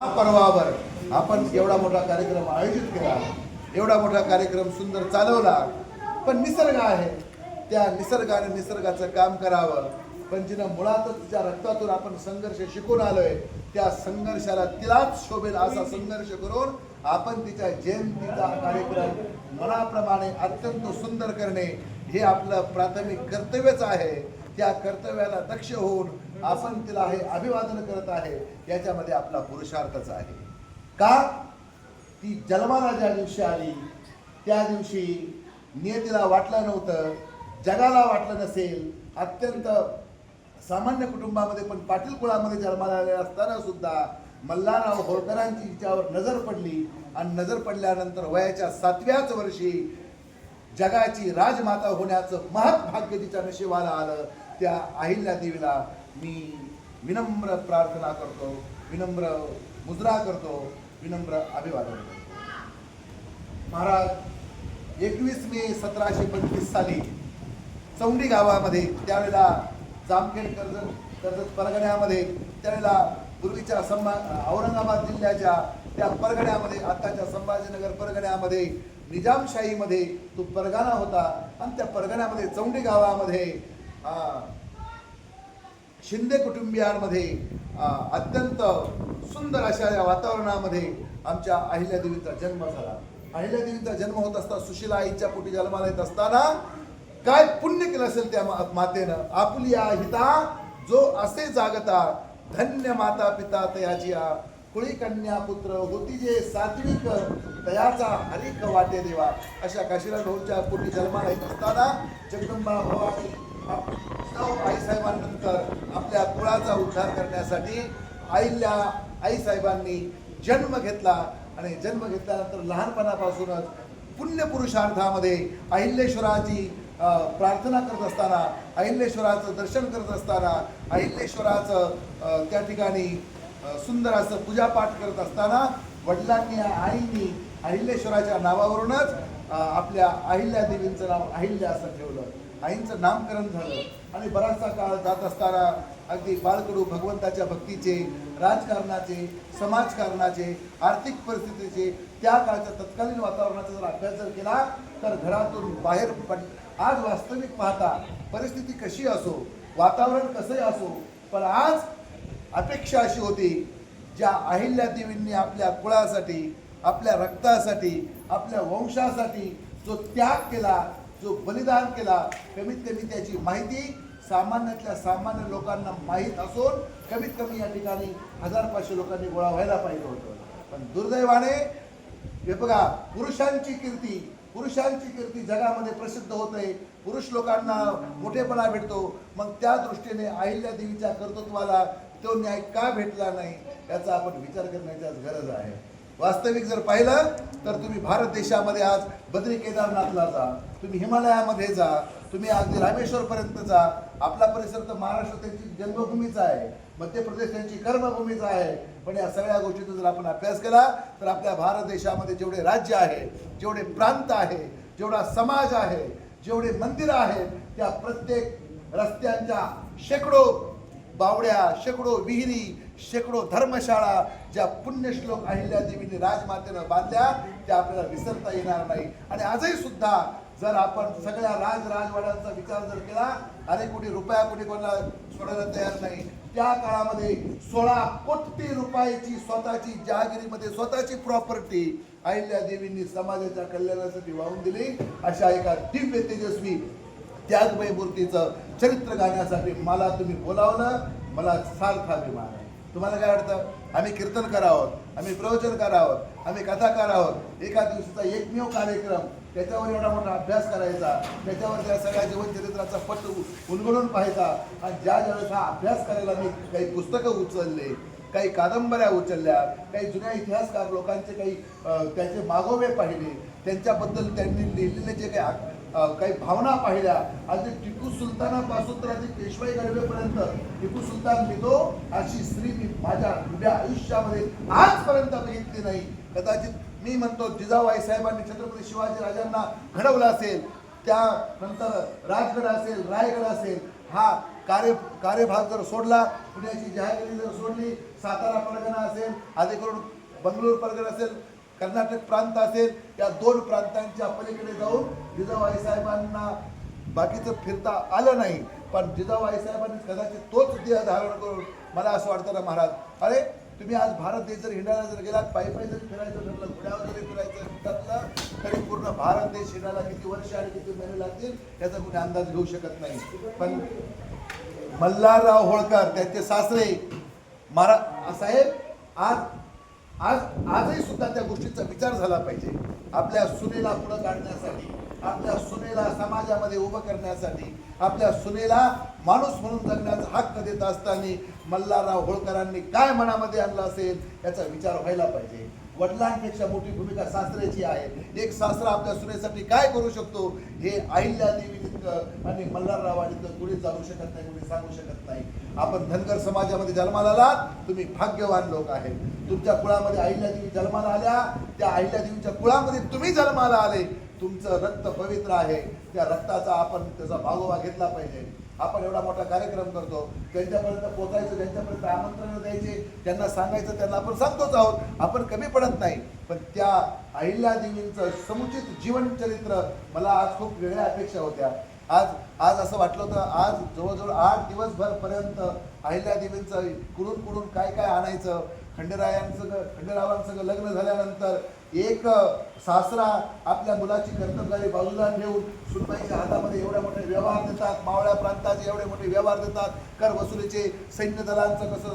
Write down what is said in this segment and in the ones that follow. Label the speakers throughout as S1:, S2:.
S1: पर्वावर आपण एवढा मोठा कार्यक्रम आयोजित केला, एवढा मोठा कार्यक्रम सुंदर चालवला, पण निसर्ग आहे त्या निसर्गाने निसर्गाचं काम करावं. पण जिनं मुळातच तिच्या रक्तातून आपण संघर्ष शिकून आलोय, त्या संघर्षाला तिलाच शोभेल असा संघर्ष करून आपण तिच्या जयंतीचा कार्यक्रम मनाप्रमाणे अत्यंत सुंदर करणे हे आपलं प्राथमिक कर्तव्यच आहे. त्या कर्तव्याला दक्ष होऊन आपण तिला हे अभिवादन करत आहे, याच्यामध्ये आपला पुरुषार्थच आहे. का ती जन्माला ज्या दिवशी आली त्या दिवशी नियतीला वाटलं नव्हतं, जगाला वाटलं नसेल, अत्यंत सामान्य कुटुंबामध्ये पण पाटील कुळामध्ये जन्माला आले असताना सुद्धा मल्हारराव होळकरांची तिच्यावर नजर पडली आणि नजर पडल्यानंतर वयाच्या 7व्याच वर्षी जगाची राजमाता होण्याचं महत्भाग्य तिच्या नशिबाला आलं. त्या अहिल्यादेवीला मी विनम्र प्रार्थना करतो, विनम्र मुजरा करतो, विनम्र अभिवादन करतो. महाराज 21 मे 1735 साली चौंडी गावामध्ये, त्यावेळेला जामखेड कर्जत परगण्यामध्ये, त्यावेळेला पूर्वीच्या औरंगाबाद जिल्ह्याच्या त्या परगण्यामध्ये, आताच्या संभाजीनगर परगण्यामध्ये निजामशाहीमध्ये तो परगणा होता. आणि त्या परगण्यामध्ये चौंडी गावामध्ये शिंदे कुटुंबियांमध्ये अत्यंत सुंदर अशा या वातावरणामध्ये आमच्या अहिल्यादेवीचा जन्म झाला. अहिल्यादेवीचा जन्म होत असता, सुशीला आईच्या पोटी जन्माला येत असताना काय पुण्य केलं असेल त्या मातेनं. आपुलिया हिता जो असे जागता, धन्य माता पिता तयाचिया, कुळी कन्या पुत्र होती जे सात्विक, तयाचा हरिक वाटे देवा. अशा काशीराज भाऊच्या पोटी जन्माला येत असताना जगदंबा भवानी आईसाहेबांनंतर आपल्या कुळाचा उद्धार करण्यासाठी आईसाहेबांनी जन्म घेतला. आणि जन्म घेतल्यानंतर लहानपणापासूनच पुण्य पुरुषार्थामध्ये अहिल्याश्वराची प्रार्थना करत असताना, अहिल्याश्वराचं दर्शन करत असताना, अहिल्याश्वराचं त्या ठिकाणी सुंदर असं पूजापाठ करत असताना वडिलांनी आईंनी अहिल्याश्वराच्या नावावरूनच आपल्या अहिल्यादेवींचं नाव अहिल्या असं ठेवलं. आईंचं नामकरण झालं. आणि बराचसा काळ जात असताना अगदी बाळकडू भगवंताच्या भक्तीचे, राजकारणाचे, समाजकारणाचे, आर्थिक परिस्थितीचे, त्या काळच्या तत्कालीन वातावरणाचा जर अभ्यास जर केला तर घरातून बाहेर आज वास्तविक पाहता परिस्थिती कशी असो, वातावरण कसंही असो, पण आज अपेक्षा अशी होती, ज्या अहिल्यादेवींनी आपल्या कुळासाठी, आपल्या रक्तासाठी, आपल्या वंशासाठी जो त्याग केला, जो बलिदान केला, कमीत कमी त्याची माहिती सामान्यातल्या सामान्य लोकांना माहीत असून कमीत कमी या ठिकाणी 1000-500 लोकांनी गोळा व्हायला पाहिजे होतं. पण दुर्दैवाने हे बघा, पुरुषांची कीर्ती जगामध्ये प्रसिद्ध होते, पुरुष लोकांना मोठेपणा भेटतो. मग त्या दृष्टीने अहिल्यादेवीच्या कर्तृत्वाला तो न्याय का भेटला नाही याचा आपण विचार करण्याची गरज आहे. वास्तविक जर पाहिलं तर तुम्ही भारत देशामध्ये आज बद्री केदारनाथला जा, तुम्ही हिमालयामध्ये जा, तुम्ही अगदी रामेश्वरपर्यंत जा. आपला परिसर तर महाराष्ट्र त्यांची जन्मभूमीचा आहे, मध्य प्रदेश त्यांची कर्मभूमीचा आहे. पण या सगळ्या गोष्टीचा जर आपण अभ्यास केला तर आपल्या भारत देशामध्ये जेवढे राज्य आहे, जेवढे प्रांत आहे, जेवढा समाज आहे, जेवढे मंदिरं आहेत, त्या प्रत्येक रस्त्यांच्या शेकडो बावड्या, शेकडो विहिरी, शेकडो धर्मशाळा ज्या पुण्यश्लोक अहिल्यादेवीने राजमातेनं बांधल्या त्या आपल्याला विसरता येणार नाही. आणि आजही सुद्धा जर आपण सगळ्या राजवाड्यांचा विचार जर केला, अनेक कोटी रुपया कोणाला सोडायला तयार नाही. त्या काळामध्ये 16 कोटी रुपयाची स्वतःची जहागिरीमध्ये स्वतःची प्रॉपर्टी अहिल्यादेवींनी समाजाच्या कल्याणासाठी वाहून दिली. अशा एका दिव्य तेजस्वी त्यागमय मूर्तीचं चरित्र गाण्यासाठी मला तुम्ही बोलावलं, मला सार्थ अभिमान आहे. तुम्हाला काय वाटतं? आम्ही कीर्तन करावं, आम्ही प्रवचन करावं, आम्ही कथाकार आहोत. एका दिवसाचा एकमेव कार्यक्रम, त्याच्यावर एवढा मोठा अभ्यास करायचा, त्याच्यावर त्या सगळ्या जीवनचरित्राचा पट उलगडून पाहायचा. आणि ज्या ज्यावेळेस हा अभ्यास करायला मी काही पुस्तकं उचलले, काही कादंबऱ्या उचलल्या, काही जुन्या इतिहासकार लोकांचे काही त्याचे मागोवे पाहिले, त्यांच्याबद्दल त्यांनी लिहिलेले जे काही भावना पाहिल्या, अगदी टिपू सुलतानापासून तर अगदी पेशवाई गडवेपर्यंत टिपू सुलतान मिळतो अशी स्त्री मी माझ्या उभ्या आयुष्यामध्ये आजपर्यंत बघितली नाही. कदाचित मी म्हणतो जिजाबाई साहेबांनी छत्रपती शिवाजी राजांना घडवलं असेल, त्यानंतर राजगड असेल, रायगड असेल, हा कार्यभाग जर सोडला, पुण्याची जहागिरी जर सोडली, सातारा परगणा असेल, अधिकरून बंगळूर परगणा असेल, कर्नाटक प्रांत असेल, या 2 प्रांतांच्या पलीकडे जाऊन जिजाबाई साहेबांना बाकीचं फिरता आलं नाही. पण जिजाबाई साहेबांनी कदाचित तोच देह धारण करून मला असं वाटतं ना महाराज, अरे तुम्ही आज भारत देश जर हिंडायला जर गेलात, पायी जरी फिरायचं ठरलं, घोड्यावर जरी फिरायचं ठरलं, तरी पूर्ण भारत देश हिंडायला किती वर्ष आणि किती महिने लागतील याचा कुणी अंदाज घेऊ शकत नाही. पण मल्हारराव होळकर त्यांचे सासरे साहेब आजही सुद्धा त्या गोष्टीचा विचार झाला पाहिजे. आपल्या सुनेला पुढं काढण्यासाठी, आपल्या सुनेला समाजामध्ये उभं करण्यासाठी, आपल्या सुनेला माणूस म्हणून जगण्याचा हक्क देत असताना मल्हारराव होळकरांनी काय मनामध्ये आणलं असेल याचा विचार व्हायला पाहिजे. वडिलांपेक्षा मोठी भूमिका सासऱ्याची आहे. एक सासरा आपल्या सुनेसाठी काय करू शकतो हे अहिल्यादेवी आणि मल्हारराव कुणी जाणू शकत नाही, कुणी सांगू शकत नाही. आपण धनगर समाजामध्ये जन्माला आलात, तुम्ही भाग्यवान लोक आहेत. तुमच्या कुळामध्ये अहिल्यादेवी जन्माला आल्या, त्या अहिल्यादेवीच्या कुळामध्ये तुम्ही जन्माला आले. तुमचं रक्त पवित्र आहे, त्या रक्ताचा आपण त्याचा मागोवा घेतला पाहिजे. आपण एवढा मोठा कार्यक्रम करतो, त्यांच्यापर्यंत पोहोचायचं, त्यांच्यापर्यंत आमंत्रण द्यायचे, त्यांना सांगायचं, त्यांना आपण सांगतोच आहोत, आपण कमी पडत नाही. पण त्या अहिल्यादेवींचं समुचित जीवनचरित्र मला आज खूप वेगळ्या अपेक्षा होत्या. आज असं वाटलं होतं, आज जवळजवळ 8 दिवसभरपर्यंत अहिल्यादेवींचं कुडून काय आणायचं. खंडेरावांसंग लग्न झाल्यानंतर एक सासरा आपल्या मुलाची कर्तबगारी बाजूला ठेवून सुनबाईच्या हातामध्ये एवढे मोठे व्यवहार देतात, मावळ्या प्रांताचे एवढे मोठे व्यवहार देतात, कर वसुलीचे, सैन्य दलांचं कसं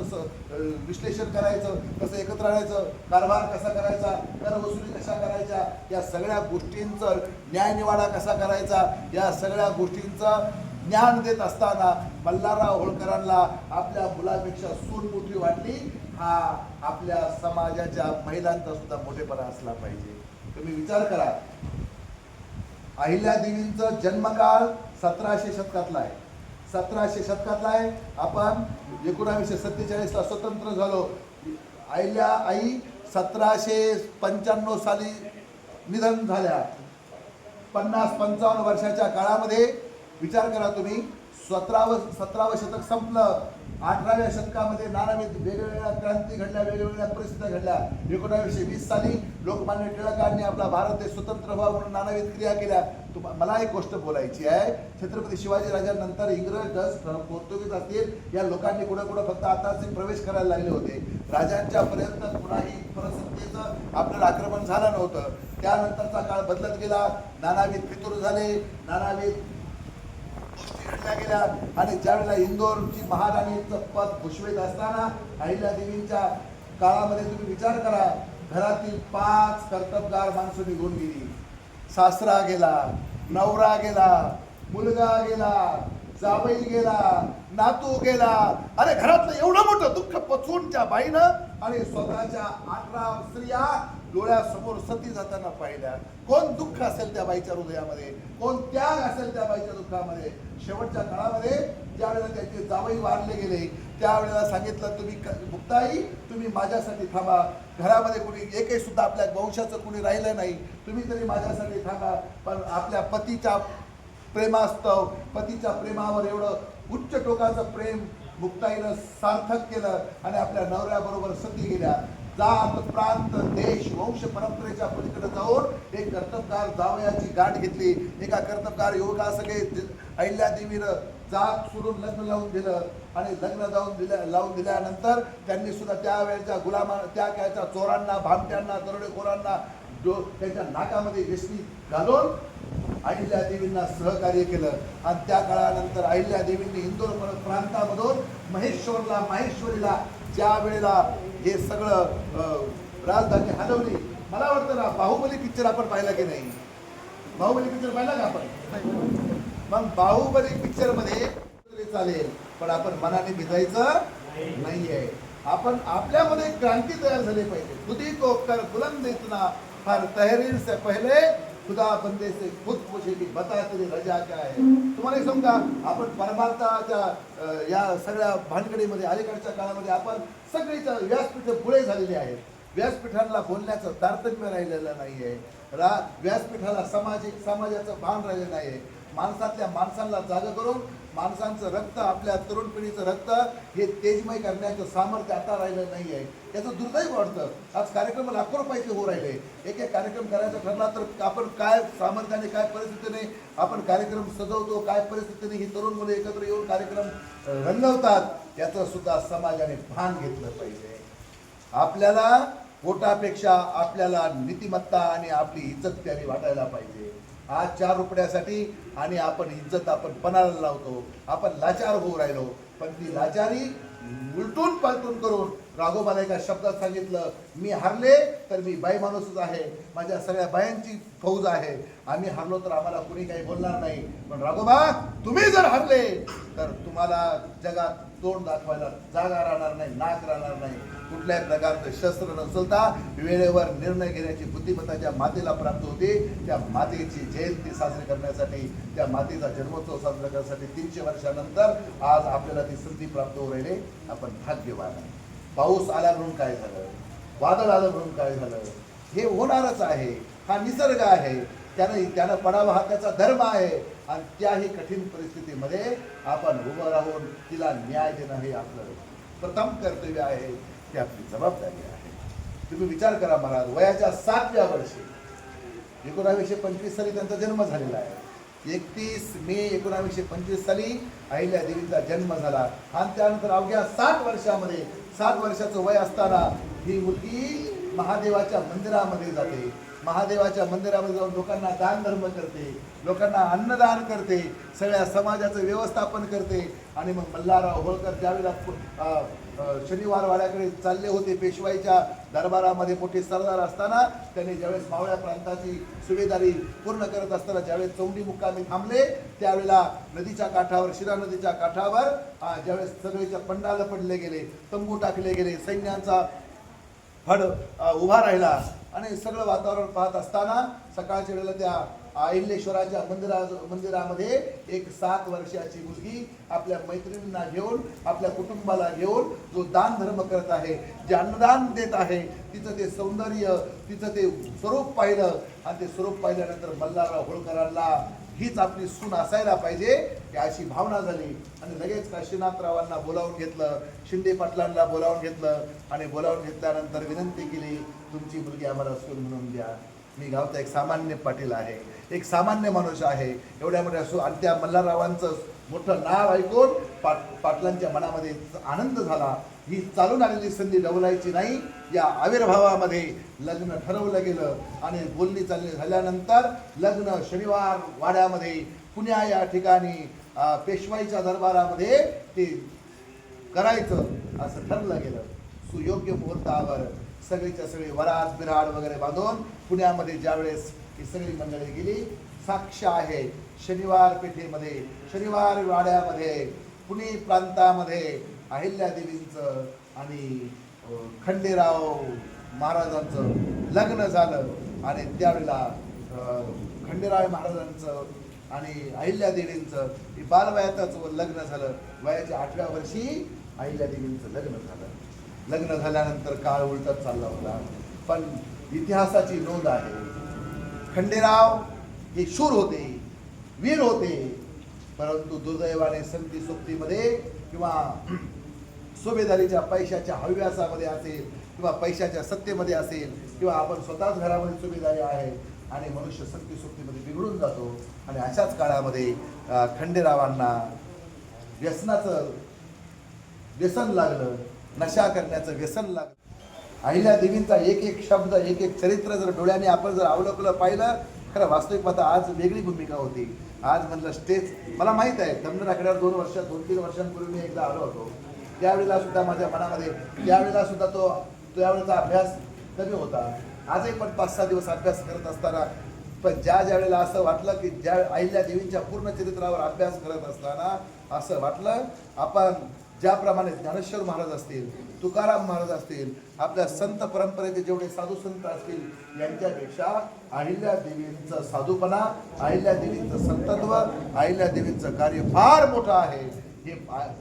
S1: विश्लेषण करायचं, कसं एकत्र आणायचं, कारभार कसा करायचा, कर वसुली कशा करायच्या, या सगळ्या गोष्टींचं न्यायनिवाडा कसा करायचा, या सगळ्या गोष्टींचं ज्ञान देत असताना मल्हारराव होळकरांना आपल्या मुलापेक्षा सून मोठी वाटली. हा आपल्या समाजाच्या महिलांचा सुद्धा मोठेपणा असला पाहिजे. तुम्ही विचार करा, अहिल्यादेवींचा जन्मकाळ 1700 शतकातला आहे. 1700 शतकातला आहे. आपण 1947ला स्वतंत्र झालो. आई 1795 साली निधन झाल्या. 50-55 वर्षाच्या काळामध्ये विचार करा तुम्ही, 17वं शतक संपलं. 18व्या शतकामध्ये नानाविध वेगवेगळ्या क्रांती घडल्या, वेगवेगळ्या परिस्थित्या घडल्या. 1920 साली लोकमान्य टिळकांनी आपला भारत देश स्वतंत्र व्हावा म्हणून नानाविध क्रिया केल्या. मला एक गोष्ट बोलायची आहे, छत्रपती शिवाजी राजांनंतर इंग्रज, डच, पोर्तुगीज असतील, या लोकांनी कुठं फक्त आताच प्रवेश करायला लागले होते. राजांच्या पर्यंत कुणाही परसत्तेचं आपल्याला आक्रमण झालं नव्हतं. त्यानंतरचा काळ बदलत गेला, नानाविध फितूर झाले, नानाविध गोष्टी घडल्या गेल्या. आणि ज्यावेळेला इंदोरची महाराणीचं पद भूषवित असताना अहिल्यादेवींच्या काळामध्ये तुम्ही विचार करा, घरातील 5 कर्तबगार माणसं निघून गेली. सासरा गेला, नवरा गेला, मुलगा गेला, जावई गेला, नातू गेला. अरे घरातलं एवढं मोठं दुःख पचवून त्या बाईनं आणि स्वतःच्या 18 स्त्रिया डोळ्यासमोर सती जाताना पाहिल्या. कोण दुःख असेल त्या बाईच्या हृदयामध्ये, कोण त्याग असेल त्या बाईच्या दुःखामध्ये. शेवटच्या काळामध्ये ज्यावेळेला त्यांचे जावई वारले गेले, त्यावेळेला सांगितलं, तुम्ही मुक्ताई तुम्ही माझ्यासाठी थांबा. घरामध्ये कोणी एकही सुद्धा आपल्या वंशाचं कोणी राहिलं नाही, तुम्ही तरी माझ्यासाठी थांबा. पण आपल्या पतीच्या प्रेमास्तव, पतीच्या प्रेमावर एवढं उच्च टोकाचं प्रेम मुक्ताईनं सार्थक केलं आणि आपल्या नवऱ्याबरोबर सती गेल्या. जात, प्रांत, देश, वंश परंपरेच्या पलीकडे जाऊन एक कर्तबगार जावयाची गाठ घेतली. एका कर्तबगार युवका सगळे अहिल्यादेवीनं जात सोडून लग्न लावून दिलं आणि लग्न लावून दिल्यानंतर त्यांनी सुद्धा त्यावेळेच्या त्या काळच्या चोरांना, भामट्यांना, दरोडेखोरांना त्यांच्या नाकामध्ये वेसणी घालून अहिल्यादेवींना सहकार्य केलं. आणि त्या काळानंतर अहिल्यादेवींनी इंदोर प्रांतामधून माहेश्वरीला ज्या वेळेला हे सगळं राजधानी हलवली. मला वाटतं ना, बाहुबली पिक्चर आपण पाहिला की नाही? बाहुबली पिक्चर पाहिला का आपण? मग बाहुबली पिक्चर मध्ये चालेल, पण आपण मनाने भिजायचं नाहीये. आपण आपल्यामध्ये क्रांती तयार झाली पाहिजे. खुदी को कर बुलंद इतना, हर तहरीर से पहले खुदा बंदे से खुद पूछे की बता तेरी रजा क्या है. तुम्हाला एक सांगू का, आपण परमार्थाच्या या सगळ्या भानगडीमध्ये अलीकडच्या काळामध्ये आपण सगळीच व्यासपीठ बुळे झालेली आहेत. व्यासपीठांना बोलण्याचं तारतम्य राहिलेलं नाही आहे. व्यासपीठाला समाजाचं भान राहिलेलं नाही आहे. माणसातल्या माणसांना जागा करून माणसांचं रक्त, आपल्या तरुण पिढीचं रक्त हे तेजमय करण्याचं सामर्थ्य आता राहिलं नाही आहे. त्याचं दुर्दैव वाटतं. आज कार्यक्रम लाखो रुपयाचे हो राहिले. एक एक कार्यक्रम करायचा ठरला तर आपण काय सामर्थ्याने, काय परिस्थितीने आपण कार्यक्रम सजवतो, काय परिस्थितीने ही तरुण मुले एकत्र येऊन कार्यक्रम रंगवतात याचं सुद्धा समाजाने भान घेतलं पाहिजे. आपल्याला पोटापेक्षा आपल्याला नीतिमत्ता आणि आपली इज्जत त्याने वाटायला पाहिजे. आज 4 रुपयासाठी आणि आपण इज्जत आपण पणाला लावतो, आपण लाचार होऊ राहिलो. पण ती लाचारी उलटून पालटून करून राघोबाला एका शब्दात सांगितलं, मी हारले तर मी बाई माणूसच आहे, माझ्या सगळ्या बायांची फौज आहे, आम्ही हारलो तर आम्हाला कुणी काही बोलणार नाही. पण राघोबा तुम्ही जर हारले तर तुम्हाला जगात तोंड दाखवायला जागा राहणार नाही, नाक राहणार नाही. कुठल्याही प्रकारचं शस्त्र नसलता वेळेवर निर्णय घेण्याची बुद्धिमत्ता ज्या मातेला प्राप्त होते, त्या मातेची जयंती साजरी करण्यासाठी, त्या मातेचा जन्मोत्सव साजरा करण्यासाठी 300 वर्षानंतर आज आपल्याला ती संधी प्राप्त होऊ राहिली. आपण भाग्यवान आहे. पाऊस आला म्हणून काय झालं, वादळ आलं म्हणून काय झालं, हे होणारच आहे. हा निसर्ग आहे, त्यानं पडावा हा त्याचा धर्म आहे. आणि त्याही कठीण परिस्थितीमध्ये आपण उभं राहून तिला न्याय देणं हे आपलं प्रथम कर्तव्य आहे, ती आपली जबाबदारी आहे. तुम्ही विचार करा महाराज, वयाच्या 7व्या वर्षी 1925 साली त्यांचा जन्म झालेला आहे. 31 मे 1925 साली अहिल्यादेवींचा जन्म झाला. आणि त्यानंतर अवघ्या 7 वर्षामध्ये, 7 वर्षाचं वय असताना ही मुलगी महादेवाच्या मंदिरामध्ये जाते. महादेवाच्या मंदिरामध्ये जाऊन लोकांना दान धर्म करते, लोकांना अन्नदान करते, सगळ्या समाजाचं व्यवस्थापन करते. आणि मग मल्हारराव होळकर ज्यावेळेला शनिवार वाड्याकडे चालले होते, पेशवाईच्या दरबारामध्ये मोठे सरदार असताना त्यांनी ज्यावेळेस मावळ्या प्रांताची सुभेदारी पूर्ण करत असताना ज्यावेळेस चौंडी मुक्कामी थांबले, त्यावेळेला नदीच्या काठावर, शिरा नदीच्या काठावर ज्यावेळेस सगळेच्या पंडाल पडले गेले, तंबू टाकले गेले, सैन्यांचा फड उभा राहिला आणि सगळं वातावरण पाहत असताना सकाळच्या वेळेला त्या अहिल्याश्वराच्या मंदिरामध्ये एक 7 वर्षाची मुलगी आपल्या मैत्रिणींना घेऊन, आपल्या कुटुंबाला घेऊन जो दान धर्म करत आहे, जे अन्नदान देत आहे, तिचं ते सौंदर्य, तिचं ते स्वरूप पाहिलं. आणि ते स्वरूप पाहिल्यानंतर मल्हारराव होळकरांना हीच आपली सून असायला पाहिजे की अशी भावना झाली. आणि लगेच काशीनाथरावांना बोलावून घेतलं, शिंदे पाटलांना बोलावून घेतलं आणि बोलावून घेतल्यानंतर विनंती केली, तुमची मुलगी आम्हाला सून म्हणून द्या. मी गावचा एक सामान्य पाटील आहे, एक सामान्य माणूस आहे. एवढ्या मोठ्या आणि त्या मल्हाररावांचं मोठं नाव ऐकून पाटलांच्या मनामध्ये आनंद झाला. ही चालून आलेली संधी डवलायची नाही. या आविर्भावामध्ये लग्न ठरवलं गेलं आणि बोलणी चालणी झाल्यानंतर लग्न शनिवार वाड्यामध्ये पुण्या या ठिकाणी पेशवाईच्या दरबारामध्ये ते करायचं असं ठरलं गेलं. सुयोग्य मुहूर्तावर सगळीच्या सगळी वरात बिराड वगैरे बांधून पुण्यामध्ये ज्यावेळेस ही सगळी मंडळी गेली, साक्ष आहे शनिवार पेठेमध्ये, शनिवार वाड्यामध्ये, पुणे प्रांतामध्ये अहिल्यादेवींचं आणि खंडेराव महाराजांचं लग्न झालं. आणि त्यावेळेला खंडेराव महाराजांचं आणि अहिल्यादेवींचं बालवयातच लग्न झालं. वयाच्या 8व्या वर्षी अहिल्यादेवींचं लग्न झालं. लग्न झाल्यानंतर काळ उलटत चालला होता. पण इतिहासाची नोंद आहे, खंडेराव हे शूर होते, वीर होते, परंतु दुर्दैवाने संगती सोबतीमध्ये किंवा सुभेदारीच्या पैशाच्या हव्यासामध्ये असेल किंवा पैशाच्या सत्तेमध्ये असेल किंवा आपण स्वतःच घरामध्ये सुभेदारी आहे आणि मनुष्य संगती सोबतीमध्ये बिघडून जातो. आणि अशाच काळामध्ये खंडेरावांना व्यसनाचं व्यसन लागलं, नशा करण्याचं व्यसन लागलं. अहिल्यादेवींचा एक एक शब्द, एक एक चरित्र जर डोळ्याने आपण जर अवलोकलं पाहिलं, खरं वास्तविक पाहता आज वेगळी भूमिका होती. आज म्हणलं स्टेज, मला माहीत आहे धमनर आकड्यावर 2-3 वर्षांपूर्वी मी एकदा आलो होतो. त्यावेळेला सुद्धा माझ्या मनामध्ये त्यावेळेला सुद्धा त्यावेळेचा अभ्यास कमी होता. आजही पण 5-6 दिवस अभ्यास करत असताना पण ज्या वेळेला असं वाटलं की ज्या अहिल्यादेवींच्या पूर्ण चरित्रावर अभ्यास करत असताना असं वाटलं आपण ज्याप्रमाणे ज्ञानेश्वर महाराज असतील, तुकाराम महाराज असतील, आपल्या संत परंपरेचे जेवढे साधू संत असतील यांच्यापेक्षा अहिल्यादेवींचं साधूपणा, अहिल्यादेवींचं संतत्व, अहिल्यादेवींचं कार्य फार मोठं आहे. हे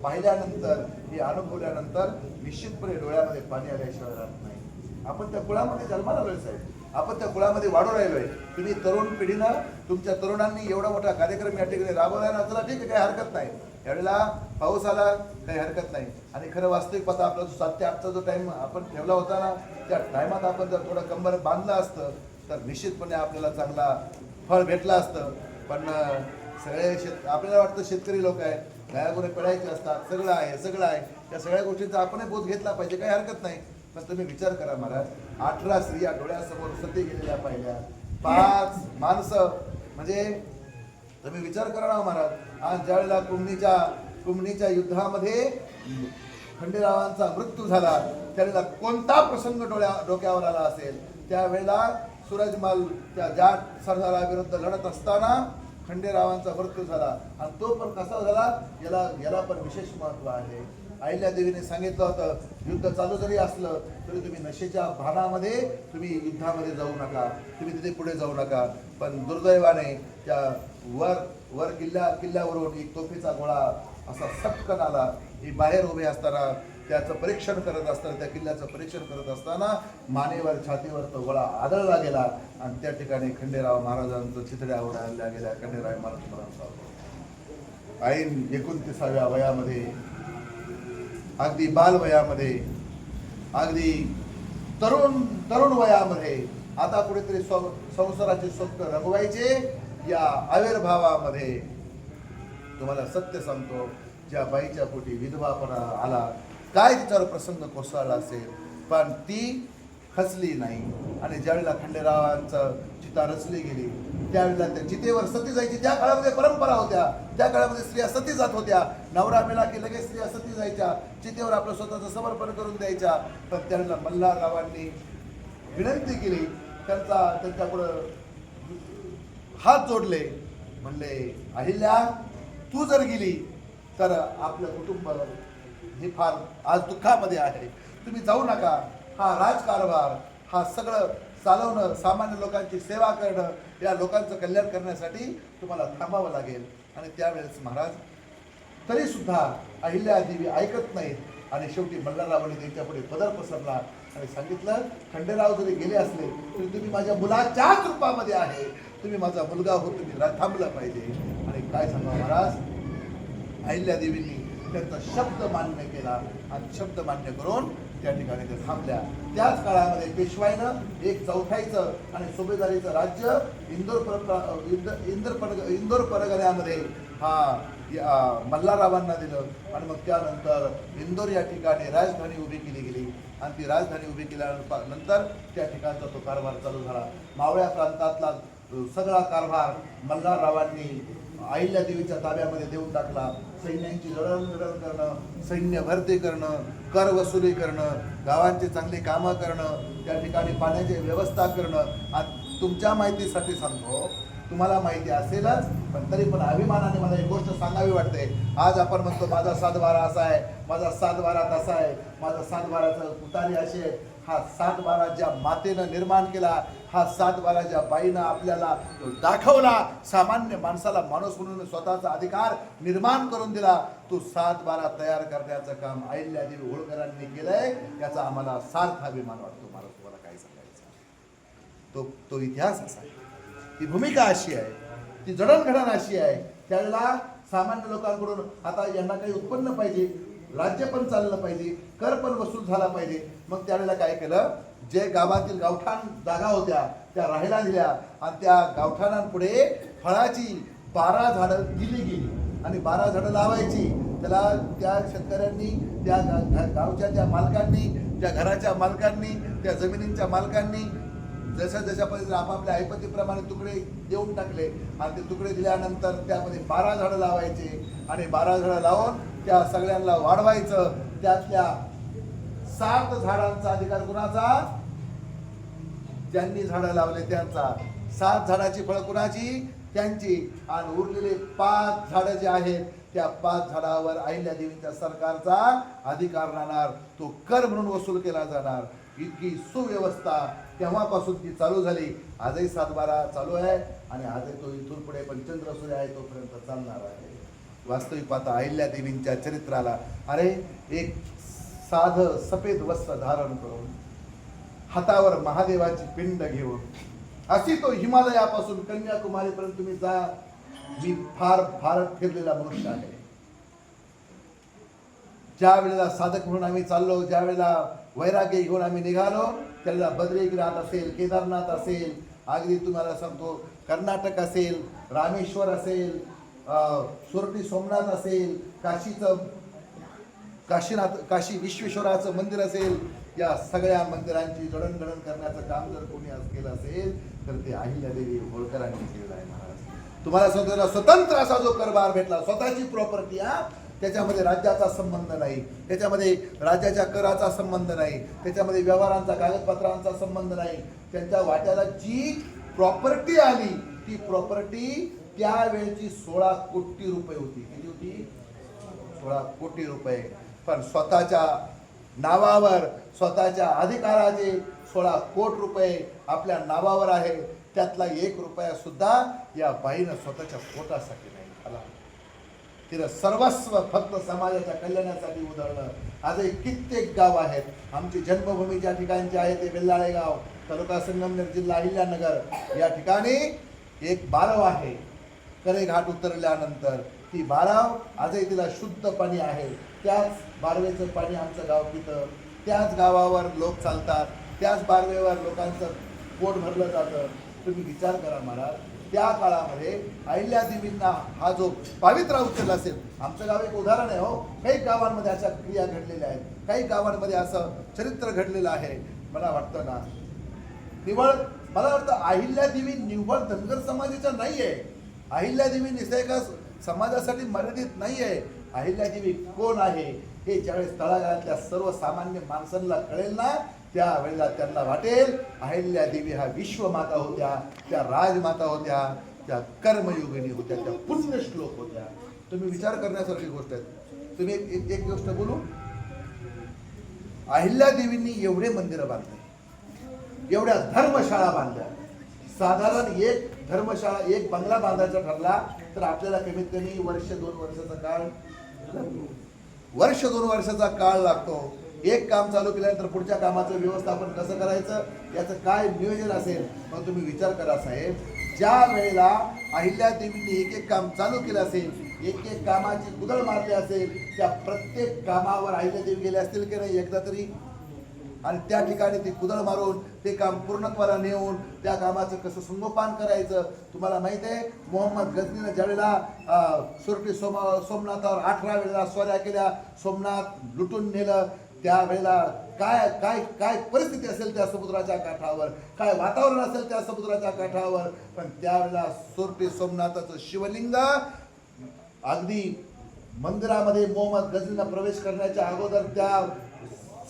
S1: पाहिल्यानंतर, हे अनुभवल्यानंतर निश्चितपणे डोळ्यामध्ये पाणी आल्याशिवाय राहत नाही. आपण त्या कुळामध्ये जन्माला आलोय साहेब, आपण त्या कुळामध्ये वाढू राहिलोय. तुम्ही तरुण पिढीनं, तुमच्या तरुणांनी एवढा मोठा कार्यक्रम या ठिकाणी राबवला ना, चला ठीक आहे, काही हरकत नाही. यावेळेला पाऊस आला काही हरकत नाही. आणि खरं वास्तविक पाहता आपला जो 7 ते 8चा जो टाइम आपण ठेवला होता ना, त्या टायमात आपण जर थोडं कंबर बांधलं असतं तर निश्चितपणे आपल्याला चांगला फळ भेटलं असतं. पण सगळे आपल्याला वाटतं शेतकरी लोक आहेत, गायागुरे पिळायचे असतात, सगळं आहे. त्या सगळ्या गोष्टींचा आपणही बोध घेतला पाहिजे, काही हरकत नाही. पण तुम्ही विचार करा महाराज, 18 स्त्रिया डोळ्यासमोर सती गेलेल्या पाहिल्या, 5 माणसं, म्हणजे तुम्ही विचार करा ना महाराज. आज ज्यावेळेला कुंभणीच्या युद्धामध्ये खंडेरावांचा मृत्यू झाला, त्यावेळेला कोणता प्रसंग डोक्यावर आला असेल. त्यावेळेला सूरजमल त्या जाट सरदाराविरुद्ध लढत असताना खंडेरावांचा मृत्यू झाला. आणि तो पण कसा झाला, याला पण विशेष महत्व आहे. अहिल्यादेवीने सांगितलं होतं, युद्ध चालू जरी असलं तरी तुम्ही नशेच्या भानामध्ये तुम्ही युद्धामध्ये जाऊ नका, तुम्ही तिथे पुढे जाऊ नका. पण दुर्दैवाने त्या वर किल्ल्यावरून एक तोफीचा गोळा असा सटकन आला. ही बाहेर उभे असताना त्याचं परीक्षण करत असताना, त्या किल्ल्याचं परीक्षण करत असताना छातीवर तो गोळा आदळला गेला आणि त्या ठिकाणी खंडेराव महाराजांचं चितड्या उडाल्या गेल्या. खंडेराव महाराज ऐन 29व्या वयामध्ये, अगदी बाल वयामध्ये, अगदी तरुण वयामध्ये, आता कुठेतरी संसाराचे स्वप्न रंगवायचे, या आविर्भावामध्ये तुम्हाला सत्य सांगतो, ज्या बाईच्या पोटी विधवापणा आला, काय तिच्यावर प्रसंग कोसळला असेल, पण ती खचली नाही. आणि ज्यावेळेला खंडेरावांचं चिता रचली गेली, त्यावेळेला त्या चितेवर सती जायची. त्या काळामध्ये परंपरा होत्या, त्या काळामध्ये स्त्रिया सती जात होत्या. नवरा मेला की लगेच स्त्रिया सती जायच्या, चितेवर आपलं स्वतःचं समर्पण करून द्यायच्या. पण त्यावेळेला मल्हाररावांनी विनंती केली, त्यांच्यापुढं हात जोडले, म्हणले अहिल्या, तू जर गेली तर आपलं कुटुंब हे फार आज दुःखामध्ये आहे, तुम्ही जाऊ नका. हा राजकारभार, हा सगळं चालवणं, सामान्य लोकांची सेवा करणं, या लोकांचं कल्याण करण्यासाठी तुम्हाला थांबावं लागेल. आणि त्यावेळेस महाराज तरी सुद्धा अहिल्यादेवी ऐकत नाहीत आणि शेवटी मल्हाररावांनी त्यांच्यापुढे पदर पसरला आणि सांगितलं, खंडेराव जरी गेले असले तरी तुम्ही माझ्या मुलाच्याच रूपामध्ये आहे, तुम्ही माझा मुलगा हो, तुम्ही थांबलं पाहिजे. आणि काय सांगा महाराज, अहिल्यादेवींनी त्यांचा शब्द मान्य केला आणि शब्द मान्य करून त्या ठिकाणी ते थांबल्या. त्याच काळामध्ये पेशवाईनं 1/4 आणि सुभेदारीचं राज्य इंदोर परगण्यामध्ये मल्हाररावांना दिलं. आणि मग त्यानंतर इंदोर या ठिकाणी राजधानी उभी केली गेली आणि ती राजधानी उभी केल्यानंतर त्या ठिकाणचा तो कारभार चालू झाला. मावळ्या प्रांतातला सगळा कारभार मल्हाररावांनी अहिल्यादेवीच्या ताब्यामध्ये देऊन टाकला. सैन्यांची जडणघडण करणं, सैन्य भरती करणं, कर वसुली करणं, गावांची चांगली कामं करणं, त्या ठिकाणी पाण्याची व्यवस्था करणं. आणि तुमच्या माहितीसाठी सांगतो, तुम्हाला माहिती असेलच पण तरी पण अभिमानाने मला एक गोष्ट सांगावी वाटते. आज आपण म्हणतो माझा 7/12 असा आहे, माझा 7/12 तसा आहे, माझा 7/12चं तुतारी अशी आहे. हा 7/12 ज्या मातेनं निर्माण केला, हा 7/12 ज्या बाईनं आपल्याला दाखवला, सामान्य माणसाला माणूस म्हणून स्वतःचा अधिकार निर्माण करून दिला, तो 7/12 तयार करण्याचं काम अहिल्यादेवी होळकरांनी केलंय. याचा आम्हाला सार्थ अभिमान वाटतो. मला तुम्हाला काय सांगायचं, तो इतिहास असा आहे, ती भूमिका अशी आहे, ती जडणघडण अशी आहे. त्यावेळेला सामान्य लोकांकडून आता यांना काही उत्पन्न पाहिजे, राज्य पण चाललं पाहिजे, कर पण वसूल झाला पाहिजे. मग त्यावेळेला काय केलं, जे गावातील गावठाण जागा होत्या त्या राहायला दिल्या आणि त्या गावठाणांपुढे फळाची 12 झाडं दिली गेली आणि 12 झाडं लावायची. त्याला त्या शेतकऱ्यांनी, त्या गावच्या त्या मालकांनी, त्या घराच्या मालकांनी, त्या जमिनींच्या मालकांनी जशा पद्धतीने आपापल्या ऐपतीप्रमाणे तुकडे देऊन टाकले आणि ते तुकडे दिल्यानंतर त्यामध्ये 12 झाडं लावायचे आणि 12 झाडं लावून त्या सगळ्यांना वाढवायचं. त्यातल्या 7 झाडांचा अधिकार कुणाचा, ज्यांनी झाडं लावले त्यांचा. 7 झाडाची फळं कुणाची, त्यांची. आणि उरलेले 5 झाडं जे आहेत त्या 5 झाडावर अहिल्यादेवींच्या सरकारचा अधिकार राहणार, तो कर म्हणून वसूल केला जाणार. इतकी सुव्यवस्था तेव्हापासून ती चालू झाली. आजही 7/12 चालू आहे आणि आजही तो इथून पुढे पण चंद्रसूर्य आहे तोपर्यंत चालणार आहे. वास्तविक पाहता अहिल्यादेवींच्या चरित्राला, अरे एक साधं सफेद वस्त्र धारण करून हातावर महादेवाची पिंड घेऊन. अशी तो हिमालयापासून कन्याकुमारीपर्यंत तुम्ही जा. मी फार भारत फिरलेला मनुष्य आहे. ज्या वेळेला साधक म्हणून आम्ही चाललो, ज्या वेळेला वैराग्य घेऊन आम्ही निघालो, त्यावेळेला बद्रीनाथ असेल, केदारनाथ असेल, अगदी तुम्हाला सांगतो कर्नाटक असेल, रामेश्वर असेल, सुरती सोमनाथ असेल, काशी विश्वेश्वराचं मंदिर असेल, या सगळ्या मंदिरांची जडणघडण करण्याचं काम जर कोणी आज केलं असेल तर ते अहिल्यादेवी होळकरांनी केलेलं आहे महाराज. तुम्हाला सांगतो स्वतंत्र असा जो कारभार भेटला, स्वतःची प्रॉपर्टी, त्याच्यामध्ये राज्याचा संबंध नाही, त्याच्यामध्ये राज्याच्या कराचा संबंध नाही, त्याच्यामध्ये व्यवहारांचा कागदपत्रांचा संबंध नाही. त्यांच्या वाट्याला जी प्रॉपर्टी आली ती प्रॉपर्टी त्यावेळेची 16 कोटी रुपये होती. किती होती? 16 कोटी रुपये. पण स्वतःच्या नावावर, स्वतःच्या अधिकाराचे 16 कोटी रुपये आपल्या नावावर आहे. त्यातला 1 रुपया सुद्धा या बाईनं स्वतःच्या पोटासाठी नाही खाला. तिला सर्वस्व फक्त समाजाच्या कल्याणासाठी उधळलं. आजही कित्येक गाव आहेत. आमची जन्मभूमी ज्या ठिकाणची आहे ते बेल्लाळे गाव, तालुका संगमनेर, जिल्हा अहिल्यानगर. या ठिकाणी एक बारव आहे. करेघाट उतरल्यानंतर ती बारव आजही तिला शुद्ध पाणी आहे. त्याच बारवेचं पाणी आमचं गाव पितं, त्याच गावावर लोक चालतात, त्याच बारवेवर लोकांचं पोट भरलं जातं. तुम्ही विचार करा महाराज, त्या काळामध्ये अहिल्यादेवींना हा जो पावित्रा उचलला असेल. आमचं गाव एक उदाहरण आहे हो. काही गावांमध्ये अशा क्रिया घडलेल्या आहेत, काही गावांमध्ये असं चरित्र घडलेलं आहे. मला वाटतं ना, मला वाटतं अहिल्यादेवी निव्वळ धनगर समाजाच्या नाहीये. अहिल्यादेवी निसर्ग समाजासाठी मर्यादित नाहीये. अहिल्यादेवी कोण आहे हे ज्यावेळेस तळागाळातल्या सर्वसामान्य माणसांना कळेल ना, त्यावेळेला त्यांना वाटेल अहिल्यादेवी हा विश्वमाता होत्या, त्या राजमाता होत्या, त्या कर्मयोगिनी होत्या, त्या पुण्यश्लोक होत्या. तुम्ही विचार करण्यासारखी गोष्ट आहे. तुम्ही एक गोष्ट बोलू, अहिल्यादेवींनी एवढे मंदिरं बांधले, एवढ्या धर्मशाळा बांधल्या. साधारण एक धर्मशाळा, एक बंगला बांधायचा ठरला तर आपल्याला कमीत कमी 1-2 वर्षाचा काळ, 1-2 वर्षाचा काळ लागतो. एक काम चालू केल्यानंतर पुढच्या कामाचं व्यवस्थापन कसं करायचं याचं काय नियोजन असेल. मग तुम्ही विचार करा साहेब, ज्या वेळेला अहिल्यादेवींनी एक काम चालू केलं असेल, एक कामाची कुदळ मारली असेल, त्या प्रत्येक कामावर अहिल्यादेवी गेले असतील की नाही एकदा तरी. आणि त्या ठिकाणी ती कुदळ मारून ते काम पूर्णत्वाला नेऊन त्या कामाचं कसं संगोपन करायचं. तुम्हाला माहिती आहे, मोहम्मद गझनीनं ज्यावेळेला सुरती सोमनाथावर 18 वेळेला स्वाऱ्या केल्या, सोमनाथ लुटून नेलं, त्यावेळेला काय काय काय परिस्थिती असेल त्या समुद्राच्या काठावर, काय वातावरण असेल त्या समुद्राच्या काठावर. पण त्यावेळेला सुरती सोमनाथाचं शिवलिंग अगदी मंदिरामध्ये मोहम्मद गझनीनं प्रवेश करण्याच्या अगोदर त्या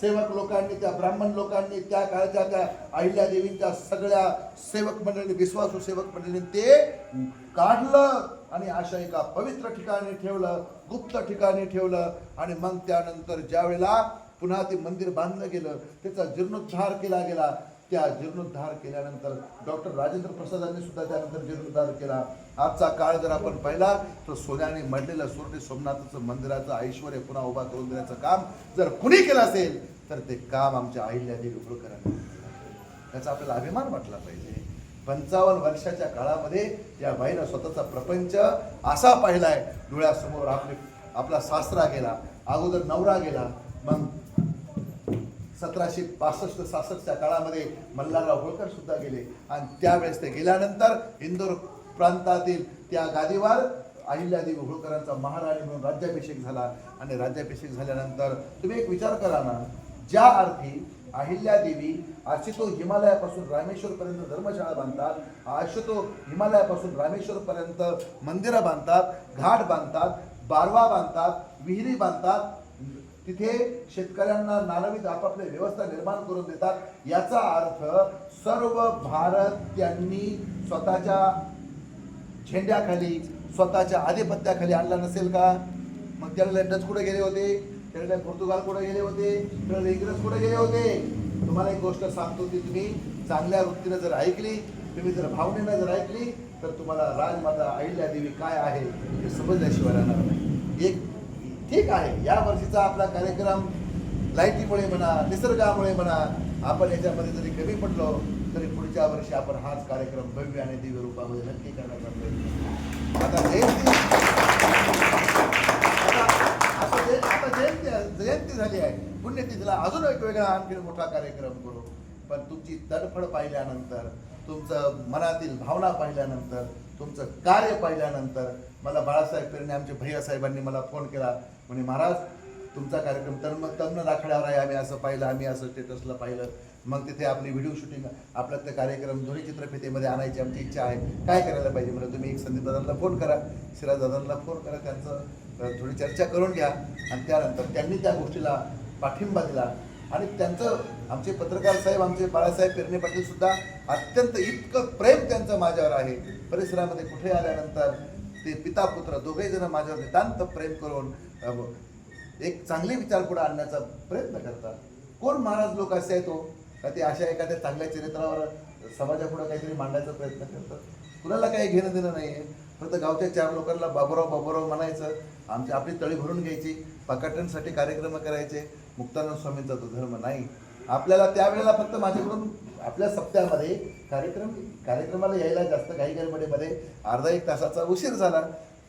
S1: सेवक लोकांनी, त्या ब्राह्मण लोकांनी, त्या काळच्या त्या अहिल्यादेवींच्या सगळ्या सेवक मंडळी, विश्वासू सेवक मंडळींनी ते काढलं आणि अशा एका पवित्र ठिकाणी ठेवलं, गुप्त ठिकाणी ठेवलं. आणि मग त्यानंतर ज्या वेळेला पुन्हा ते मंदिर बांधलं गेलं, त्याचा जीर्णोद्धार केला गेला. त्या जीर्णोद्धार केल्यानंतर डॉक्टर राजेंद्र प्रसादांनी सुद्धा त्यानंतर जीर्णोद्धार केला. आजचा काळ जर आपण पाहिला तर सोन्याने मढलेलं सुरती सोमनाथाचं मंदिराचं ऐश्वर पुन्हा उभा करून देण्याचं काम जर कुणी केलं असेल तर ते काम आमच्या अहिल्यादेवी होळकरांनी. त्याचा आपल्याला अभिमान वाटला पाहिजे. 55 वर्षाच्या काळामध्ये या बाईनं स्वतःचा प्रपंच असा पाहिलाय डोळ्यासमोर. आपला सासरा गेला, अगोदर नवरा गेला, मग 1765-66च्या काळामध्ये मल्हारराव होळकर सुद्धा गेले. आणि त्यावेळेस ते गेल्यानंतर इंदोर प्रांतातील त्या गादीवर अहिल्यादेवी होळकरांचा महाराणी म्हणून राज्याभिषेक झाला. आणि राज्याभिषेक झाल्यानंतर तुम्ही एक विचार करा ना, ज्या अर्थी अहिल्यादेवी आशितो हिमालयापासून रामेश्वरपर्यंत धर्मशाळा बांधतात, आशितो हिमालयापासून रामेश्वरपर्यंत मंदिरं बांधतात, घाट बांधतात, बारवा बांधतात, विहिरी बांधतात, तिथे शेतकऱ्यांना नानविध आपापले व्यवस्था निर्माण करून देतात. याचा अर्थ सर्व भारत त्यांनी स्वतःच्या झेंड्याखाली, स्वतःच्या आधिपत्याखाली आणला नसेल का? मग त्यावेळेला डच कुठे गेले होते, त्यावेळेला पोर्तुगाल कुठे गेले होते, त्यावेळेला इंग्रज कुठे गेले होते. तुम्हाला एक गोष्ट सांगतो की तुम्ही चांगल्या वृत्तीनं जर ऐकली, तुम्ही जर भावनेनं जर ऐकली तर तुम्हाला राजमाता अहिल्यादेवी काय आहे हे समजल्याशिवाय राहणार नाही. एक ठीक आहे, या वर्षीचा आपला कार्यक्रम लाईटीमुळे म्हणा, निसर्गामुळे म्हणा, आपण याच्यामध्ये जरी कमी पडलो तरी पुढच्या वर्षी आपण हाच कार्यक्रम भव्य आणि दिव्य रूपामध्ये नक्की करण्याचा प्रयत्न करू. आता जयंती झाली आहे, पुण्यतिथीला अजून एक वेगळा आणखी मोठा कार्यक्रम करू. पण तुमची तडफड पाहिल्यानंतर, तुमचं मनातील भावना पाहिल्यानंतर, तुमचं कार्य पाहिल्यानंतर मला बाळासाहेब पेरणे आमचे भैया साहेबांनी मला फोन केला. म्हणे महाराज तुमचा कार्यक्रम तरुण आखाड्यावर आहे, आम्ही असं पाहिलं, आम्ही असं स्टेटसला पाहिलं. मग तिथे आपली व्हिडिओ शूटिंग आपल्या ते कार्यक्रम ध्वनी चित्रफितेमध्ये आणायची आमची इच्छा आहे, काय करायला पाहिजे? म्हणजे तुम्ही एक संदीप दादांना फोन करा, सिराज दादांना फोन करा, त्यांचं थोडी चर्चा करून घ्या. आणि त्यानंतर त्यांनी त्या गोष्टीला पाठिंबा दिला. आणि त्यांचं आमचे पत्रकार साहेब, आमचे बाळासाहेब पेरणे पाटील सुद्धा अत्यंत इतकं प्रेम त्यांचं माझ्यावर आहे. परिसरामध्ये कुठे आल्यानंतर ते पिता पुत्र दोघेही जण माझ्यावर नितांत प्रेम करून एक चांगले विचार पुढे आणण्याचा प्रयत्न करतात. कोण महाराज लोक असे आहेत हो का ते अशा एखाद्या चांगल्या चरित्रावर समाजापुढे काहीतरी मांडायचा प्रयत्न करतात? कुणाला काही घेणं देणं नाही आहे. फक्त गावच्या 4 लोकांना बाबूराव म्हणायचं, आपली तळी भरून घ्यायची, पाकाटणसाठी कार्यक्रम करायचे. मुक्तानंद स्वामींचा तो धर्म नाही. आपल्याला त्यावेळेला फक्त माझ्याकडून आपल्या सप्त्यामध्ये कार्यक्रमाला यायला जास्त घाई गडबडीमध्ये अर्धा 1 तासाचा उशीर झाला.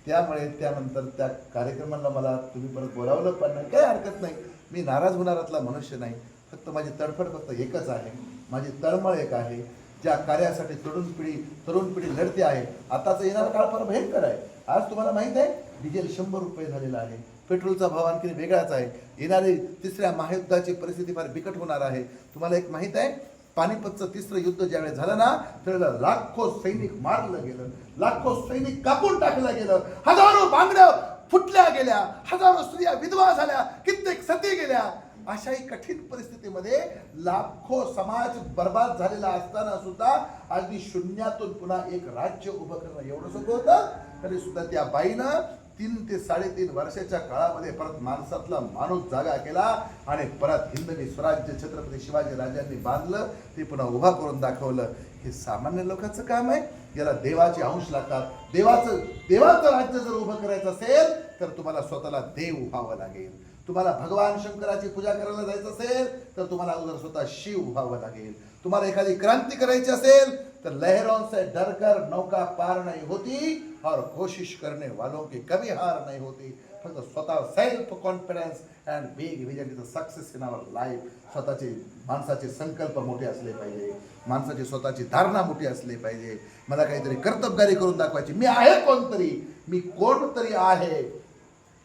S1: त्यामुळे त्यानंतर त्या कार्यक्रमाला मला तुम्ही परत बोलावलं पण नाही, काही हरकत नाही. मी नाराज होणारातला मनुष्य नाही. फक्त माझी तडफड फक्त एकच आहे, माझी तळमळ एक आहे. ज्या कार्यासाठी तरुण पिढी लढते आहे. आताचा येणारा काळ फार भयंकर आहे. आज तुम्हाला माहीत आहे डिझेल 100 रुपये झालेला आहे, पेट्रोलचा भाव आणखी वेगळाच आहे. येणारी 3ऱ्या महायुद्धाची परिस्थिती फार बिकट होणार आहे. तुम्हाला एक माहीत आहे, पानिपतचं 3रं युद्ध ज्यावेळेस झालं ना, त्यावेळेला लाखो सैनिक मारलं गेलं, लाखो सैनिक कापून टाकलं गेलं, हजारो बांगड्या फुटल्या गेल्या, हजारो स्त्रिया विधवा झाल्या, कित्येक सती गेल्या. अशाही कठीण परिस्थितीमध्ये लाखो समाज बर्बाद झालेला असताना सुद्धा अगदी शून्यातून पुन्हा एक राज्य उभं करणं एवढं सोपं होतं. तरी सुद्धा त्या बाईनं 3 ते 3.5 वर्षाच्या काळामध्ये परत माणसातला माणूस जागा केला आणि परत हिंदवी स्वराज्य छत्रपती शिवाजी राजांनी बांधलं, ते पुन्हा उभा करून दाखवलं. हे सामान्य लोकांचं काम आहे. याला देवाचे अंश लागतात. देवाचं राज्य जर उभं करायचं असेल तर तुम्हाला स्वतःला देव व्हावं लागेल. तुम्हाला भगवान शंकराची पूजा करायला जायचं असेल तर तुम्हाला अगोदर स्वतः शिव व्हावं लागेल. तुम्हाला एखादी क्रांती करायची असेल तर लहरों से डरकर नौका पार नहीं होती और कोशिश करने वालों की कभी हार नहीं होती. फक्त स्वतः self confidence and big vision is success in our life. स्वतःचे माणसाचे संकल्प मोठे असले पाहिजे, माणसाची स्वतःची धारणा मोठी असली पाहिजे. मला काहीतरी कर्तबगारी करून दाखवायची, मी आहे कोणतरी, मी कोणतरी आहे.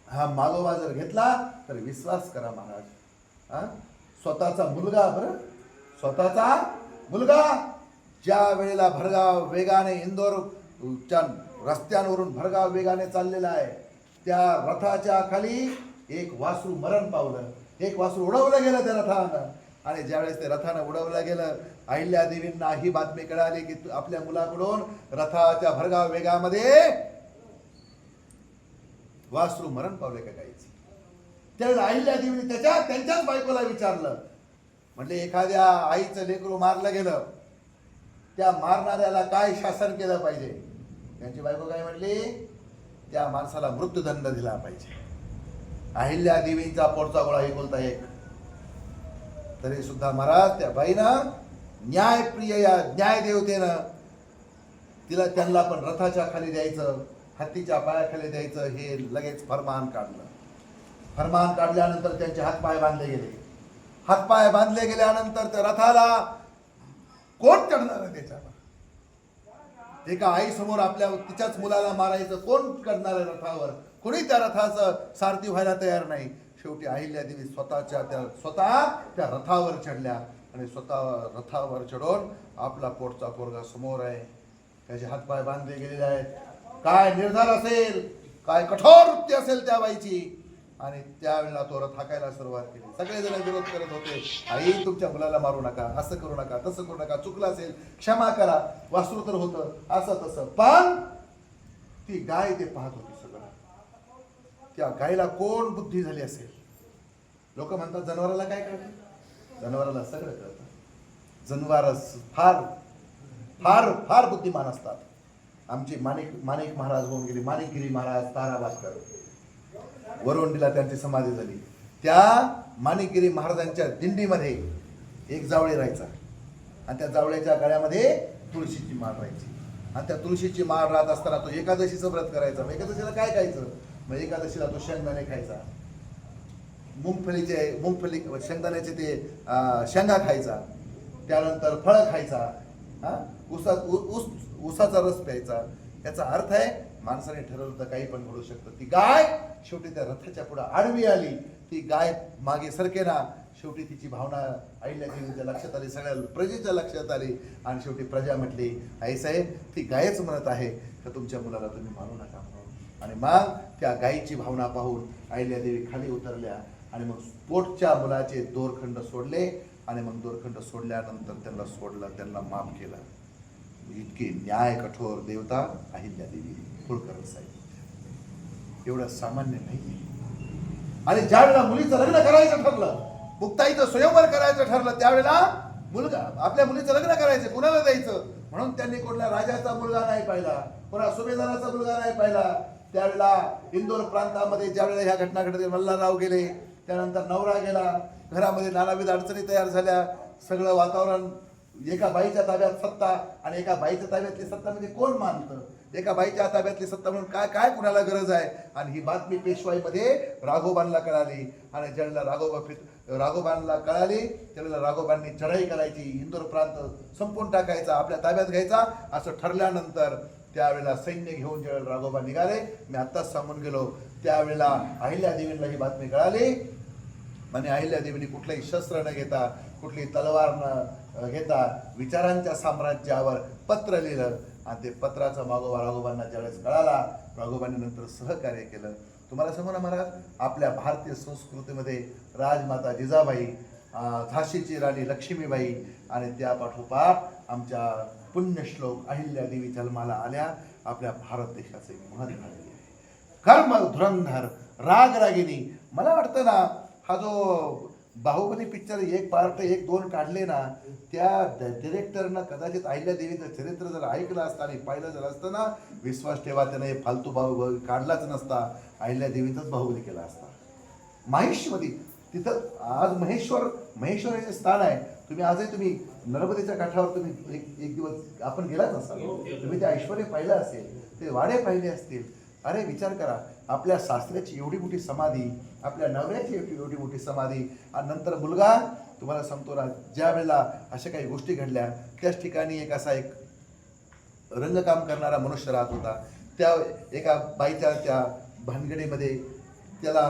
S1: हा मागोवा जर घेतला तर विश्वास करा महाराज, स्वतःचा मुलगा ज्या वेळेला भरगाव वेगाने इंदोरच्या रस्त्यांवरून भरगाव वेगाने चाललेला आहे, त्या रथाच्या खाली एक वासरू मरण पावलं, एक वासरू उडवलं गेलं त्या रथानं. आणि ज्यावेळेस ते रथानं उडवलं गेलं, अहिल्यादेवींना ही बातमी कळाली की आपल्या मुलाकडून रथाच्या भरगाव वेगामध्ये वासरू मरण पावले का काहीच. त्यावेळेला अहिल्यादेवीने त्यांच्याच बायकोला विचारलं, म्हटले एखाद्या आईचं लेकरू मारलं गेलं, त्या मारणाऱ्याला काय शासन केलं पाहिजे? त्यांची बायको काय म्हटली, त्या माणसाला मृत्यूदंड दिला पाहिजे. अहिल्यादेवींचा पोटचा गोळा एकुलता एक. तरी सुद्धा महाराज त्या बाईनं न्यायप्रिय या न्यायदेवतेनं त्यांना पण रथाच्या खाली द्यायचं, हत्तीच्या पायाखाली द्यायचं हे लगेच फरमान काढलं. फरमान काढल्यानंतर त्यांचे हातपाय बांधले गेले. हातपाय बांधले गेल्यानंतर त्या रथाला कोण चढणार आहे त्याच्यावर? एका आई समोर आपल्या तिच्याच मुलाला मारायचं, कोण करणार आहे रथावर? कोणी त्या रथाचं सारथी व्हायला तयार नाही. शेवटी अहिल्यादेवी स्वतः त्या रथावर चढल्या आणि स्वतः रथावर चढून आपला पोटचा पोरगा समोर आहे, त्याचे हातपाय बांधले गेलेले आहेत. काय निर्धार असेल, काय कठोर वृत्ती असेल त्या बाईची. आणि त्यावेळेला तो रथ हाकायला सुरुवात केली. सगळेजण विरोध करत होते, आई तुमच्या मुलाला मारू नका, असं करू नका, तसं करू नका, चुकलं असेल क्षमा करा, वासरू तर होतं, असं तसं. पण ती गाय ते पाहत होती सगळं. त्या गायला कोण बुद्धी झाली असेल? लोक म्हणतात जनावराला काय कळतं? जनावराला सगळं कळतं. जनावर फार फार फार बुद्धिमान असतात. आमचे माणिक महाराज होऊन गेले, माणिकगिरी महाराज, ताराभास्कर, वरवंडीला त्यांची समाधी झाली. त्या माणिकगिरी महाराजांच्या दिंडीमध्ये एक जावळी राहायचा आणि त्या जावळ्याच्या गळ्यामध्ये तुळशीची माळ राहायची आणि त्या तुळशीची माळ राहत असताना तो एकादशीचं व्रत करायचा. मग एकादशीला काय खायचं? मग एकादशीला तो शेंगदाणे खायचा, मुंगफली शेंगदाण्याचे ते शेंगा खायचा, त्यानंतर फळं खायचा, ऊसाचा रस प्यायचा. याचा अर्थ आहे माणसाने ठरवलं तर काही पण घडू शकतं. ती गाय शेवटी त्या रथाच्या पुढे आडवी आली, ती गाय मागे सरकेना, शेवटी तिची भावना अहिल्यादेवीच्या लक्षात आली, सगळ्या प्रजेच्या लक्षात आली आणि शेवटी प्रजा म्हटली, आई साहेब ती गायच म्हणत आहे तर तुमच्या मुलाला तुम्ही मारू नका म्हणून. आणि मग त्या गायीची भावना पाहून अहिल्यादेवी खाली उतरल्या आणि मग पोटच्या मुलाचे दोरखंड सोडले आणि मग दोरखंड सोडल्यानंतर त्यांना सोडलं, त्यांना माफ केलं. इतकी न्याय कठोर देवता अहिल्यादेवी होळकर साहेब, एवढं सामान्य नाही. आणि ज्या वेळेला मुलीचं लग्न करायचं ठरलं, मुक्ताईचं स्वयंवर करायचं ठरलं, त्यावेळेला मुलगा आपल्या मुलीचं लग्न करायचं, कुणाला द्यायचं म्हणून त्यांनी कोणत्या राजाचा मुलगा नाही पाहिला, कोणा सुभेदाराचा मुलगा नाही पाहिला. त्यावेळेला इंदोर प्रांतामध्ये ज्या वेळेला ह्या घटना घडल्या, मल्हारराव गेले, त्यानंतर नवरा गेला, घरामध्ये नानाविध अडचणी तयार झाल्या, सगळं वातावरण एका बाईच्या ताब्यात सत्ता आणि एका बाईच्या ताब्यातली सत्ता म्हणजे कोण मानतं, एका बाईच्या ताब्यातली सत्ता म्हणून काय काय कुणाला गरज आहे. आणि ही बातमी पेशवाईमध्ये राघोबांना कळाली आणि ज्यावेळेला राघोबांना कळाली त्यावेळेला राघोबांनी चढाई करायची, इंदोर प्रांत संपून टाकायचा, आपल्या ताब्यात घ्यायचा असं ठरल्यानंतर त्यावेळेला सैन्य घेऊन ज्यावेळेला राघोबा निघाले, मी आत्ताच सांगून गेलो, त्यावेळेला अहिल्यादेवींना ही बातमी कळाली. आणि अहिल्यादेवींनी कुठलंही शस्त्र न घेता, कुठली तलवार न घेता विचारांच्या साम्राज्यावर पत्र लिहिलं आणि ते पत्राचा मागोवा राघोबांना ज्यावेळेस कळाला, राघोबांनी नंतर सहकार्य केलं. तुम्हाला सांगू ना महाराज, आपल्या भारतीय संस्कृतीमध्ये राजमाता जिजाबाई, झाशीची राणी लक्ष्मीबाई आणि त्या पाठोपाठ आमच्या पुण्यश्लोक अहिल्यादेवी जन्माला आल्या. आपल्या भारत देशाचे महत्त्व झालेले आहे. कर्म धुरंधर रागरागिनी. मला वाटतं ना, हा जो बाहुबली पिक्चर 1 पार्ट 1, 2 काढले ना, त्या डिरेक्टरनं कदाचित अहिल्यादेवीचं चरित्र जर ऐकलं असतं आणि पाहिलं जर असतं ना, विश्वास ठेवा त्यानं हे फालतू बाहुबली काढलाच नसता, अहिल्यादेवीचंच बाहुबली केला असता. माहेश्वरी तिथं आज महेश्वराचे स्थान आहे. तुम्ही आजही तुम्ही नर्मदेच्या काठावर तुम्ही एक दिवस आपण गेलाच असाल, तुम्ही ते ऐश्वर्य पाहिलं असेल, ते वाडे पाहिले असतील. अरे विचार करा, आपल्या सासऱ्याची एवढी मोठी समाधी, आपल्या नवऱ्याची एवढी मोठी समाधी आणि नंतर मुलगा. तुम्हाला सांगतो ना, ज्या वेळेला अशा काही गोष्टी घडल्या त्याच ठिकाणी एक रंगकाम करणारा मनुष्य राहत होता. त्या एका बाईच्या त्या भानगडीमध्ये त्याला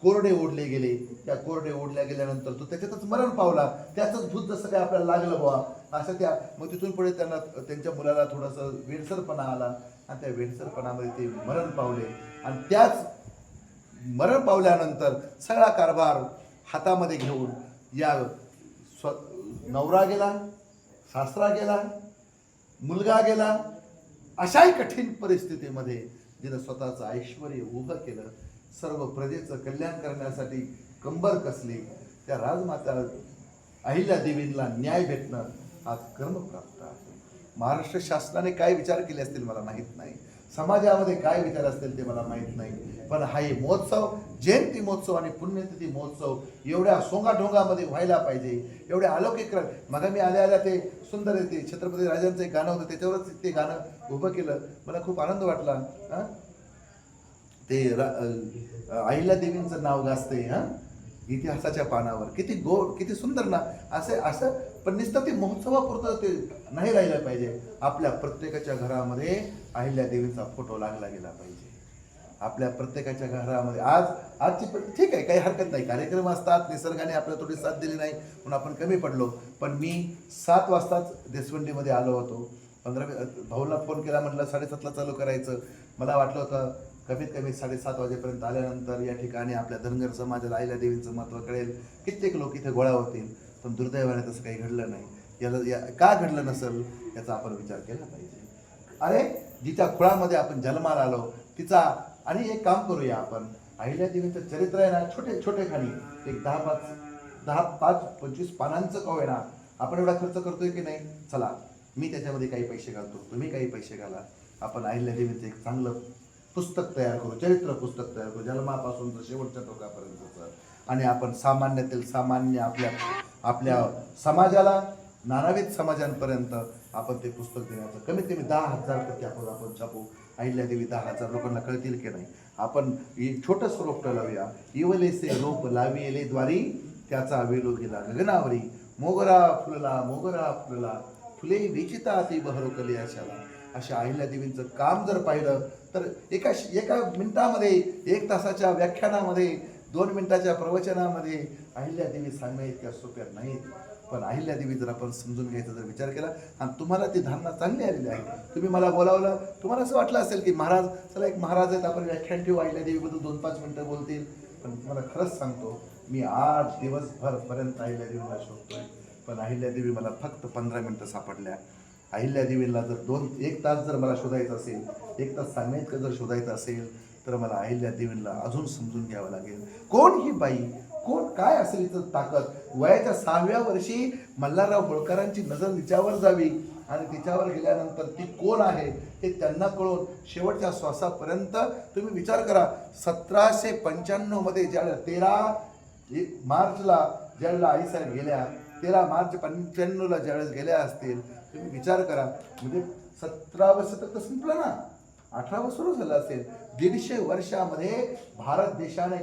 S1: कोरडे ओढले गेले. त्या कोरडे ओढल्या गेल्यानंतर तो त्याच्यातच मरण पावला. त्याचंच भूत जसं काय आपल्याला लागलं बुवा असं त्या. मग तिथून पुढे त्यांना त्यांच्या मुलाला थोडंसं वेडसरपणा आला आणि त्या वेडसरपणामध्ये ते मरण पावले. आणि त्याच मरण पावल्यानंतर सगळा कारभार हातामध्ये घेऊन या नवरा गेला, सासरा गेला, मुलगा गेला. अशाही कठीण परिस्थितीमध्ये जिनं स्वतःचं ऐश्वर उभं केलं, सर्व प्रजेचं कल्याण करण्यासाठी कंबर कसली, त्या राजमाता अहिल्यादेवींना न्याय भेटणं आज कर्मप्राप्त आहे. महाराष्ट्र शासनाने काय विचार केले असतील मला माहीत नाही, समाजामध्ये काय विचार असतील ते मला माहीत नाही, पण हा हे महोत्सव, जयंती महोत्सव आणि पुण्यतिथी महोत्सव एवढ्या सोंगाढोंगामध्ये व्हायला पाहिजे, एवढ्या अलौकिक. मग मी आल्या ते सुंदर ते छत्रपती राजांचं एक गाणं होतं, त्याच्यावरच ते गाणं उभं केलं. मला खूप आनंद वाटला. ते अहिल्यादेवींचं नाव गाजतंय इतिहासाच्या पानावर. किती गोड, किती सुंदर ना. असं पण नुसतं ते महोत्सवापुरतं ते नाही राहिलं पाहिजे. आपल्या प्रत्येकाच्या घरामध्ये अहिल्यादेवींचा फोटो लागला गेला पाहिजे. आपल्या प्रत्येकाच्या घरामध्ये आजची ठीक आहे, काही हरकत नाही, कार्यक्रम असतात, निसर्गाने आपल्याला थोडी साथ दिली नाही म्हणून आपण कमी पडलो. पण मी 7 वाजताच देशवंडीमध्ये आलो होतो. 15 भाऊला फोन केला, म्हटलं 7:30ला चालू करायचं. मला वाटलं होतं कमीत कमी 7:30 वाजेपर्यंत आल्यानंतर या ठिकाणी आपल्या धनगर समाजाला अहिल्यादेवींचं महत्त्व कळेल, कित्येक लोक इथे गोळा होतील. पण दुर्दैवाने तसं काही घडलं नाही. का घडलं नसेल याचा आपण विचार केला पाहिजे. अरे जिच्या खुळामध्ये आपण जन्माला आलो तिचा. आणि एक काम करूया आपण, अहिल्यादेवींचं चरित्र आहे ना, छोटे खाली एक 10-25 पानांचं कवे ना, आपण एवढा खर्च करतोय की नाही. चला, मी त्याच्यामध्ये काही पैसे घालतो, तुम्ही काही पैसे घाला. आपण अहिल्यादेवींचं एक चांगलं पुस्तक तयार करू, चरित्र पुस्तक तयार करू, जन्मापासून तर शेवटच्या टोकापर्यंतचं. आणि आपण सामान्यातील सामान्य आपल्या आपल्या समाजाला, नानाविध समाजांपर्यंत आपण ते पुस्तक देण्याचं कमीत कमी 10,000 प्रती आपण छापू. अहिल्यादेवी 10,000 लोकांना कळतील की नाही. आपण छोटंसं रोपटं लावूया. इवलेसे रोप लाविले द्वारी, त्याचा वेलो गेला गगनावरी. मोगरा फुलला, फुले विचिता ती बहरू कली आशाला. अशा अहिल्यादेवींचं काम जर पाहिलं तर एका मिनिटामध्ये, 1 तासाच्या व्याख्यानामध्ये, 2 मिनिटाच्या प्रवचनामध्ये अहिल्यादेवी सांगण्या इतक्या सोप्या नाहीत. पण अहिल्यादेवी जर आपण समजून घ्यायचा जर विचार केला आणि तुम्हाला ती धारणा चांगली आलेली आहे. तुम्ही मला बोलावलं, तुम्हाला असं वाटलं असेल की महाराज, चला एक महाराज आहेत, आपण व्याख्यान ठेवू, अहिल्यादेवीबद्दल 2-5 मिनिटं बोलतील. पण तुम्हाला खरंच सांगतो, मी 8 दिवसभरपर्यंत अहिल्यादेवीला शोधतोय, पण अहिल्यादेवी मला फक्त 15 मिनिटं सापडल्या. अहिल्यादेवीला जर 1 तास जर मला शोधायचं असेल, 1 तास सांगण्याइतकं जर शोधायचं असेल, तर मला अहिल्यादेवीला अजून समजून घ्यावं लागेल. कोण ही बाई, कोण, काय असेल हिचं ताकद. वयाच्या 6व्या वर्षी मल्हारराव होळकरांची नजर तिच्यावर जावी आणि तिच्यावर गेल्यानंतर ती कोण आहे हे त्यांना कळून शेवटच्या श्वासापर्यंत तुम्ही विचार करा. 1795 मध्ये ज्यावेळेला 13 मार्चला ज्यावेळेला आईसाहेब गेल्या, 13 मार्च 95ला ज्यावेळेस गेल्या असतील, तुम्ही विचार करा, म्हणजे 17 शतक तर संपलं ना, 18 सुरू झालं असेल. 150 वर्षामध्ये भारत देशाने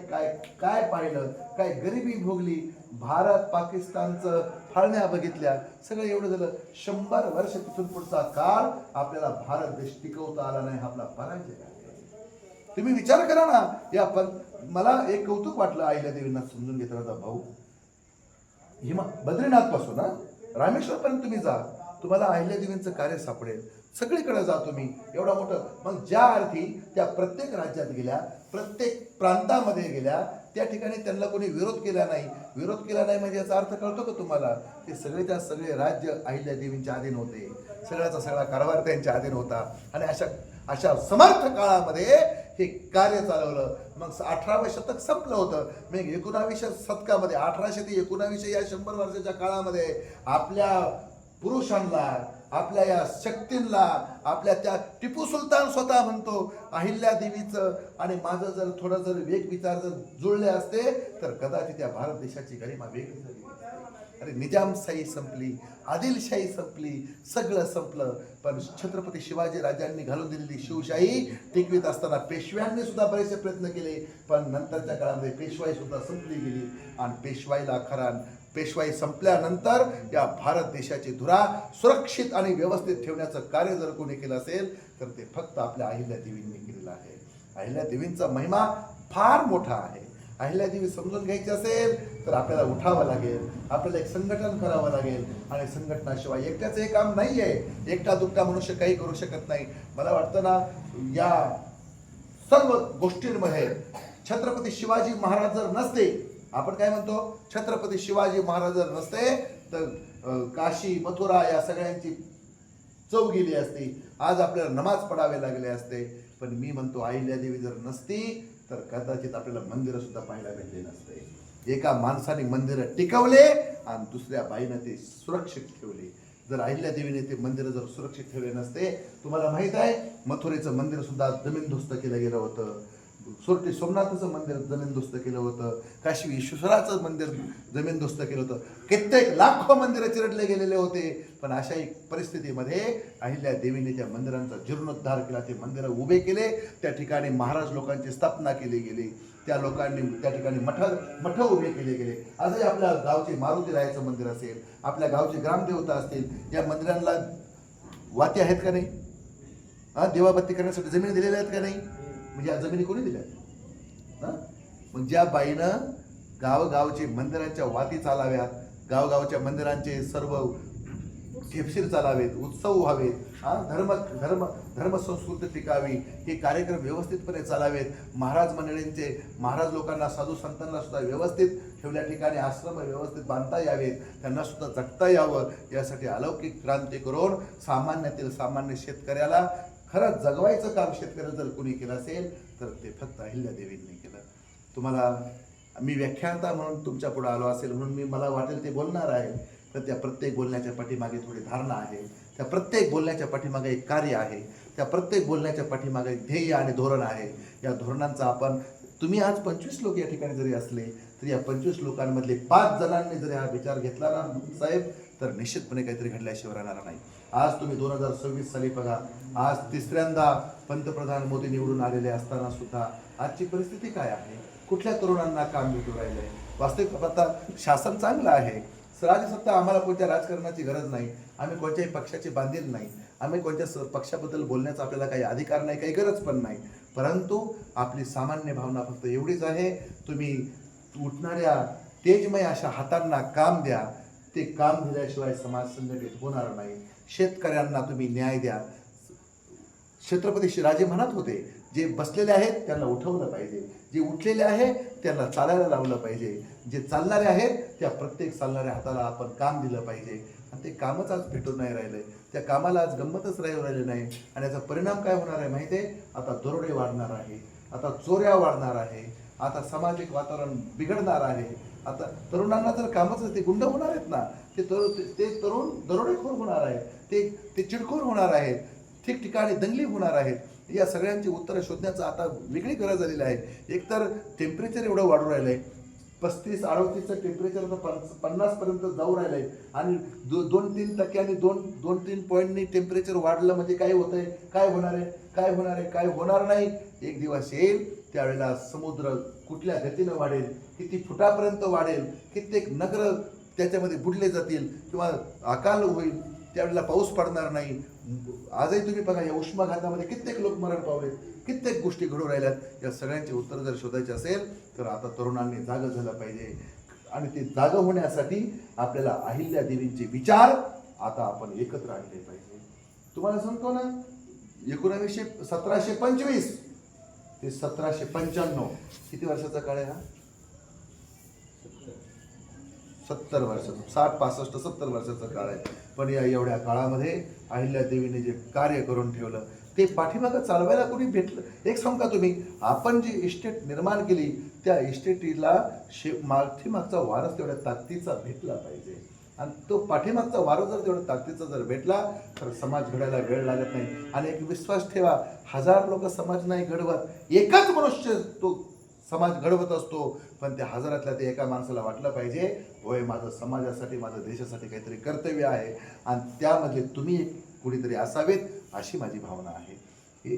S1: काय पाहिलं, काय गरिबी भोगली, भारत पाकिस्तानचं फाळण्या बघितल्या, सगळं एवढं झालं. 100 वर्ष तिथून पुढचा काळ आपल्याला भारत देश टिकवता आला नाही, आपला पराजय आहे. तुम्ही विचार करा ना. या पण मला एक कौतुक वाटलं अहिल्यादेवींना समजून घेतला होता. भाऊ, बद्रीनाथ पासून रामेश्वर पर्यंत तुम्ही जा, तुम्हाला अहिल्यादेवींचं कार्य सापडेल. सगळीकडे जा तुम्ही, एवढा मोठं. मग ज्या अर्थी त्या प्रत्येक राज्यात गेल्या, प्रत्येक प्रांतामध्ये गेल्या, त्या ठिकाणी त्यांना कोणी विरोध केला नाही म्हणजे याचा अर्थ कळतो का तुम्हाला? ते सगळेच्या सगळे राज्य अहिल्यादेवींच्या अधीन होते, सगळ्याचा सगळा कारभार त्यांच्या अधीन होता. आणि अशा समर्थ काळामध्ये हे कार्य चालवलं. मग 18वें शतक संपलं होतं. मग 19व्या शतकामध्ये 1800 ते 1900 या 100 वर्षाच्या काळामध्ये आपल्या पुरुषांना, आपल्या या शक्तींना, आपल्या त्या टिपू सुलतान स्वतः म्हणतो अहिल्यादेवीचं आणि माझं जर थोडं जर विचार जर जुळले असते तर कदाचित या भारत देशाची गरिमा वेगळी झाली. अरे निजामशाही संपली, आदिलशाही संपली, सगळं संपलं. पण छत्रपती शिवाजी राजांनी घालून दिलेली शिवशाही टिकवीत असताना पेशव्यांनी सुद्धा बरेचसे प्रयत्न केले, पण नंतरच्या काळामध्ये पेशवाई सुद्धा संपली गेली. आणि पेशवाई संपल्यानंतर या भारत देशाची धुरा सुरक्षित आणि व्यवस्थित ठेवण्याचं कार्य जर कोणी केलं असेल तर ते फक्त आपल्या अहिल्यादेवींनी केलेलं आहे. अहिल्यादेवींचा महिमा फार मोठा आहे. अहिल्यादेवी समजून घ्यायची असेल तर आपल्याला उठावं लागेल, आपल्याला एक संघटन करावं लागेल. आणि संघटनाशिवाय एकट्याचं हे काम नाही आहे. एकटा दुकटा मनुष्य काही करू शकत नाही. मला वाटतं ना, या सर्व गोष्टींमध्ये छत्रपती शिवाजी महाराज जर नसते, आपण काय म्हणतो, छत्रपती शिवाजी महाराज जर नसते तर काशी, मथुरा या सगळ्यांची चव गेली असती, आज आपल्याला नमाज पडावे लागले असते. पण मी म्हणतो अहिल्यादेवी जर नसती तर कदाचित आपल्याला मंदिरं सुद्धा पाहायला भेटले नसते. एका माणसाने मंदिरं टिकवले आणि दुसऱ्या बाईनं ते सुरक्षित ठेवले. जर अहिल्यादेवीने ते मंदिरं जर सुरक्षित ठेवले नसते, तुम्हाला माहित आहे मथुरेचं मंदिर सुद्धा जमीनदोस्त केलं गेलं होतं, सोरटी सोमनाथचं मंदिर जमीनदोस्त केलं होतं, काशी विश्वेश्वराचं मंदिर जमीनदोस्त केलं होतं, कित्येक लाखो मंदिरं चिरडले गेलेले होते. पण अशा एक परिस्थितीमध्ये अहिल्यादेवीने त्या मंदिरांचा जीर्णोद्धार केला, ते मंदिरं उभे केले, त्या ठिकाणी महाराज लोकांची स्थापना केली गेली, त्या लोकांनी त्या ठिकाणी मठ उभे केले गेले. आजही आपल्या गावचे मारुती रायाचं मंदिर असेल, आपल्या गावचे ग्रामदेवता असतील, या मंदिरांना वाती आहेत का नाही? देवाबत्ती करण्यासाठी जमीन दिलेल्या आहेत का नाही? म्हणजे या जमिनी कोणी दिल्या? मग ज्या बाईनं गावगावचे मंदिरांच्या वाती चालाव्यात, गावगावच्या मंदिरांचे सर्व ठेपशीर चालावेत, उत्सव व्हावेत, धर्म संस्कृती टिकावी, हे कार्यक्रम व्यवस्थितपणे चालावेत, महाराज लोकांना, साधू संतांना सुद्धा व्यवस्थित ठेवल्या ठिकाणी आश्रम व्यवस्थित बांधता यावेत, त्यांना सुद्धा जगता यावं, यासाठी अलौकिक क्रांती करून सामान्यातील सामान्य शेतकऱ्याला खरं जगवायचं काम शेतकऱ्याला जर कोणी केलं असेल तर ते फक्त अहिल्यादेवींनी केलं. तुम्हाला मी व्याख्याता म्हणून तुमच्या पुढे आलो असेल म्हणून मी मला वाटेल ते बोलणार आहे, तर त्या प्रत्येक बोलण्याच्या पाठीमागे थोडी धारणा आहे, त्या प्रत्येक बोलण्याच्या पाठीमागे एक कार्य आहे, त्या प्रत्येक बोलण्याच्या पाठीमागे ध्येय आणि धोरण आहे. या धोरणांचा आपण तुम्ही आज 25 लोक या ठिकाणी जरी असले तरी या 25 लोकांमधले 5 जणांनी जरी हा विचार घेतला ना साहेब, तर निश्चितपणे काहीतरी घडल्याशिवाय राहणार नाही. आज तुम्ही 2026 साली बघा, आज तिसऱ्यांदा पंतप्रधान मोदी निवडून आलेले असताना सुद्धा आजची परिस्थिती काय आहे? कुठल्या तरुणांना काम भेटू राहिलंय? वास्तविक पाहता शासन चांगलं आहे, राजसत्ता, आम्हाला कोणत्या राजकारणाची गरज नाही, आम्ही कोणत्याही पक्षाची बांधील नाही, आम्ही कोणत्या पक्षाबद्दल बोलण्याचा आपल्याला काही अधिकार नाही, काही गरज पण नाही. परंतु आपली सामान्य भावना फक्त एवढीच आहे, तुम्ही उठणाऱ्या तेजमय अशा हातांना काम द्या. ते काम दिल्याशिवाय समाज संघटित होणार नाही. शेतकऱ्यांना तुम्ही न्याय द्या. छत्रपती शिवाजी म्हणत होते, जे बसलेले आहेत त्यांना उठवलं पाहिजे, जे उठलेले आहे त्यांना चालायला लावलं पाहिजे, जे चालणारे आहेत त्या प्रत्येक चालणाऱ्या हाताला आपण काम दिलं पाहिजे. आणि ते कामच आज भेटून नाही राहिलंय. त्या कामाला आज गंमतच राहिली नाही. आणि याचा परिणाम काय होणार आहे माहिती आहे? आता दरोडे वाढणार आहे, आता चोऱ्या वाढणार आहे, आता सामाजिक वातावरण बिघडणार आहे. आता तरुणांना जर कामच, ते गुंड होणार आहेत ना, ते तरुण दरोडेखोर होणार आहेत, ते चिडखोर होणार आहेत, ठिकठिकाणी दंगली होणार आहेत. या सगळ्यांची उत्तरं शोधण्याचं आता वेगळी गरज झालेली आहे. एकतर टेम्परेचर एवढं वाढून राहिलं आहे, 35-38चं टेम्परेचर आता 50पर्यंत जाऊ राहिलं आहे. आणि 2-3% 2-3 पॉईंटनी टेम्परेचर वाढलं म्हणजे काय होतंय? काय होणार आहे? काय होणार आहे? काय होणार नाही. एक दिवस येईल त्यावेळेला समुद्र कुठल्या गतीनं वाढेल, किती फुटापर्यंत वाढेल, कित्येक नगर त्याच्यामध्ये बुडले जातील किंवा अकाल होईल, त्यावेळेला पाऊस पडणार नाही. आजही तुम्ही बघा, या उष्माघातामध्ये कित्येक लोक मरण पावलेत, कित्येक गोष्टी घडू राहिल्यात. या सगळ्यांची उत्तर जर शोधायची असेल तर आता तरुणांनी जागं झालं पाहिजे. आणि ते जागं होण्यासाठी आपल्याला अहिल्या देवींचे विचार आता आपण एकत्र आणले पाहिजे. तुम्हाला सांगतो ना, 1725 ते 1795 किती वर्षाचा काळ आहे हा? 70 वर्षाचा, 60-65 70 वर्षाचा काळ आहे. पण या एवढ्या काळामध्ये अहिल्या देवीने जे कार्य करून ठेवलं ते पाठीमागं चालवायला कोणी भेटलं? एक सांगा तुम्ही, आपण जी इस्टेट निर्माण केली त्या इस्टेटीला पाठीमागचा वारस तेवढ्या ताकदीचा भेटला पाहिजे. आणि तो पाठीमागचा वारस जर तेवढा ताकदीचा जर भेटला तर समाज घडायला वेळ लागत नाही. आणि एक विश्वास ठेवा, 1000 लोक समाज नाही घडवत, एकच मनुष्य तो समाज घडवत असतो. पण त्या हजारातल्या ते एका माणसाला वाटलं पाहिजे, होय माझं समाजासाठी, माझं देशासाठी काहीतरी कर्तव्य आहे आणि त्यामध्ये तुम्ही कुणीतरी असावेत, अशी माझी भावना आहे. हे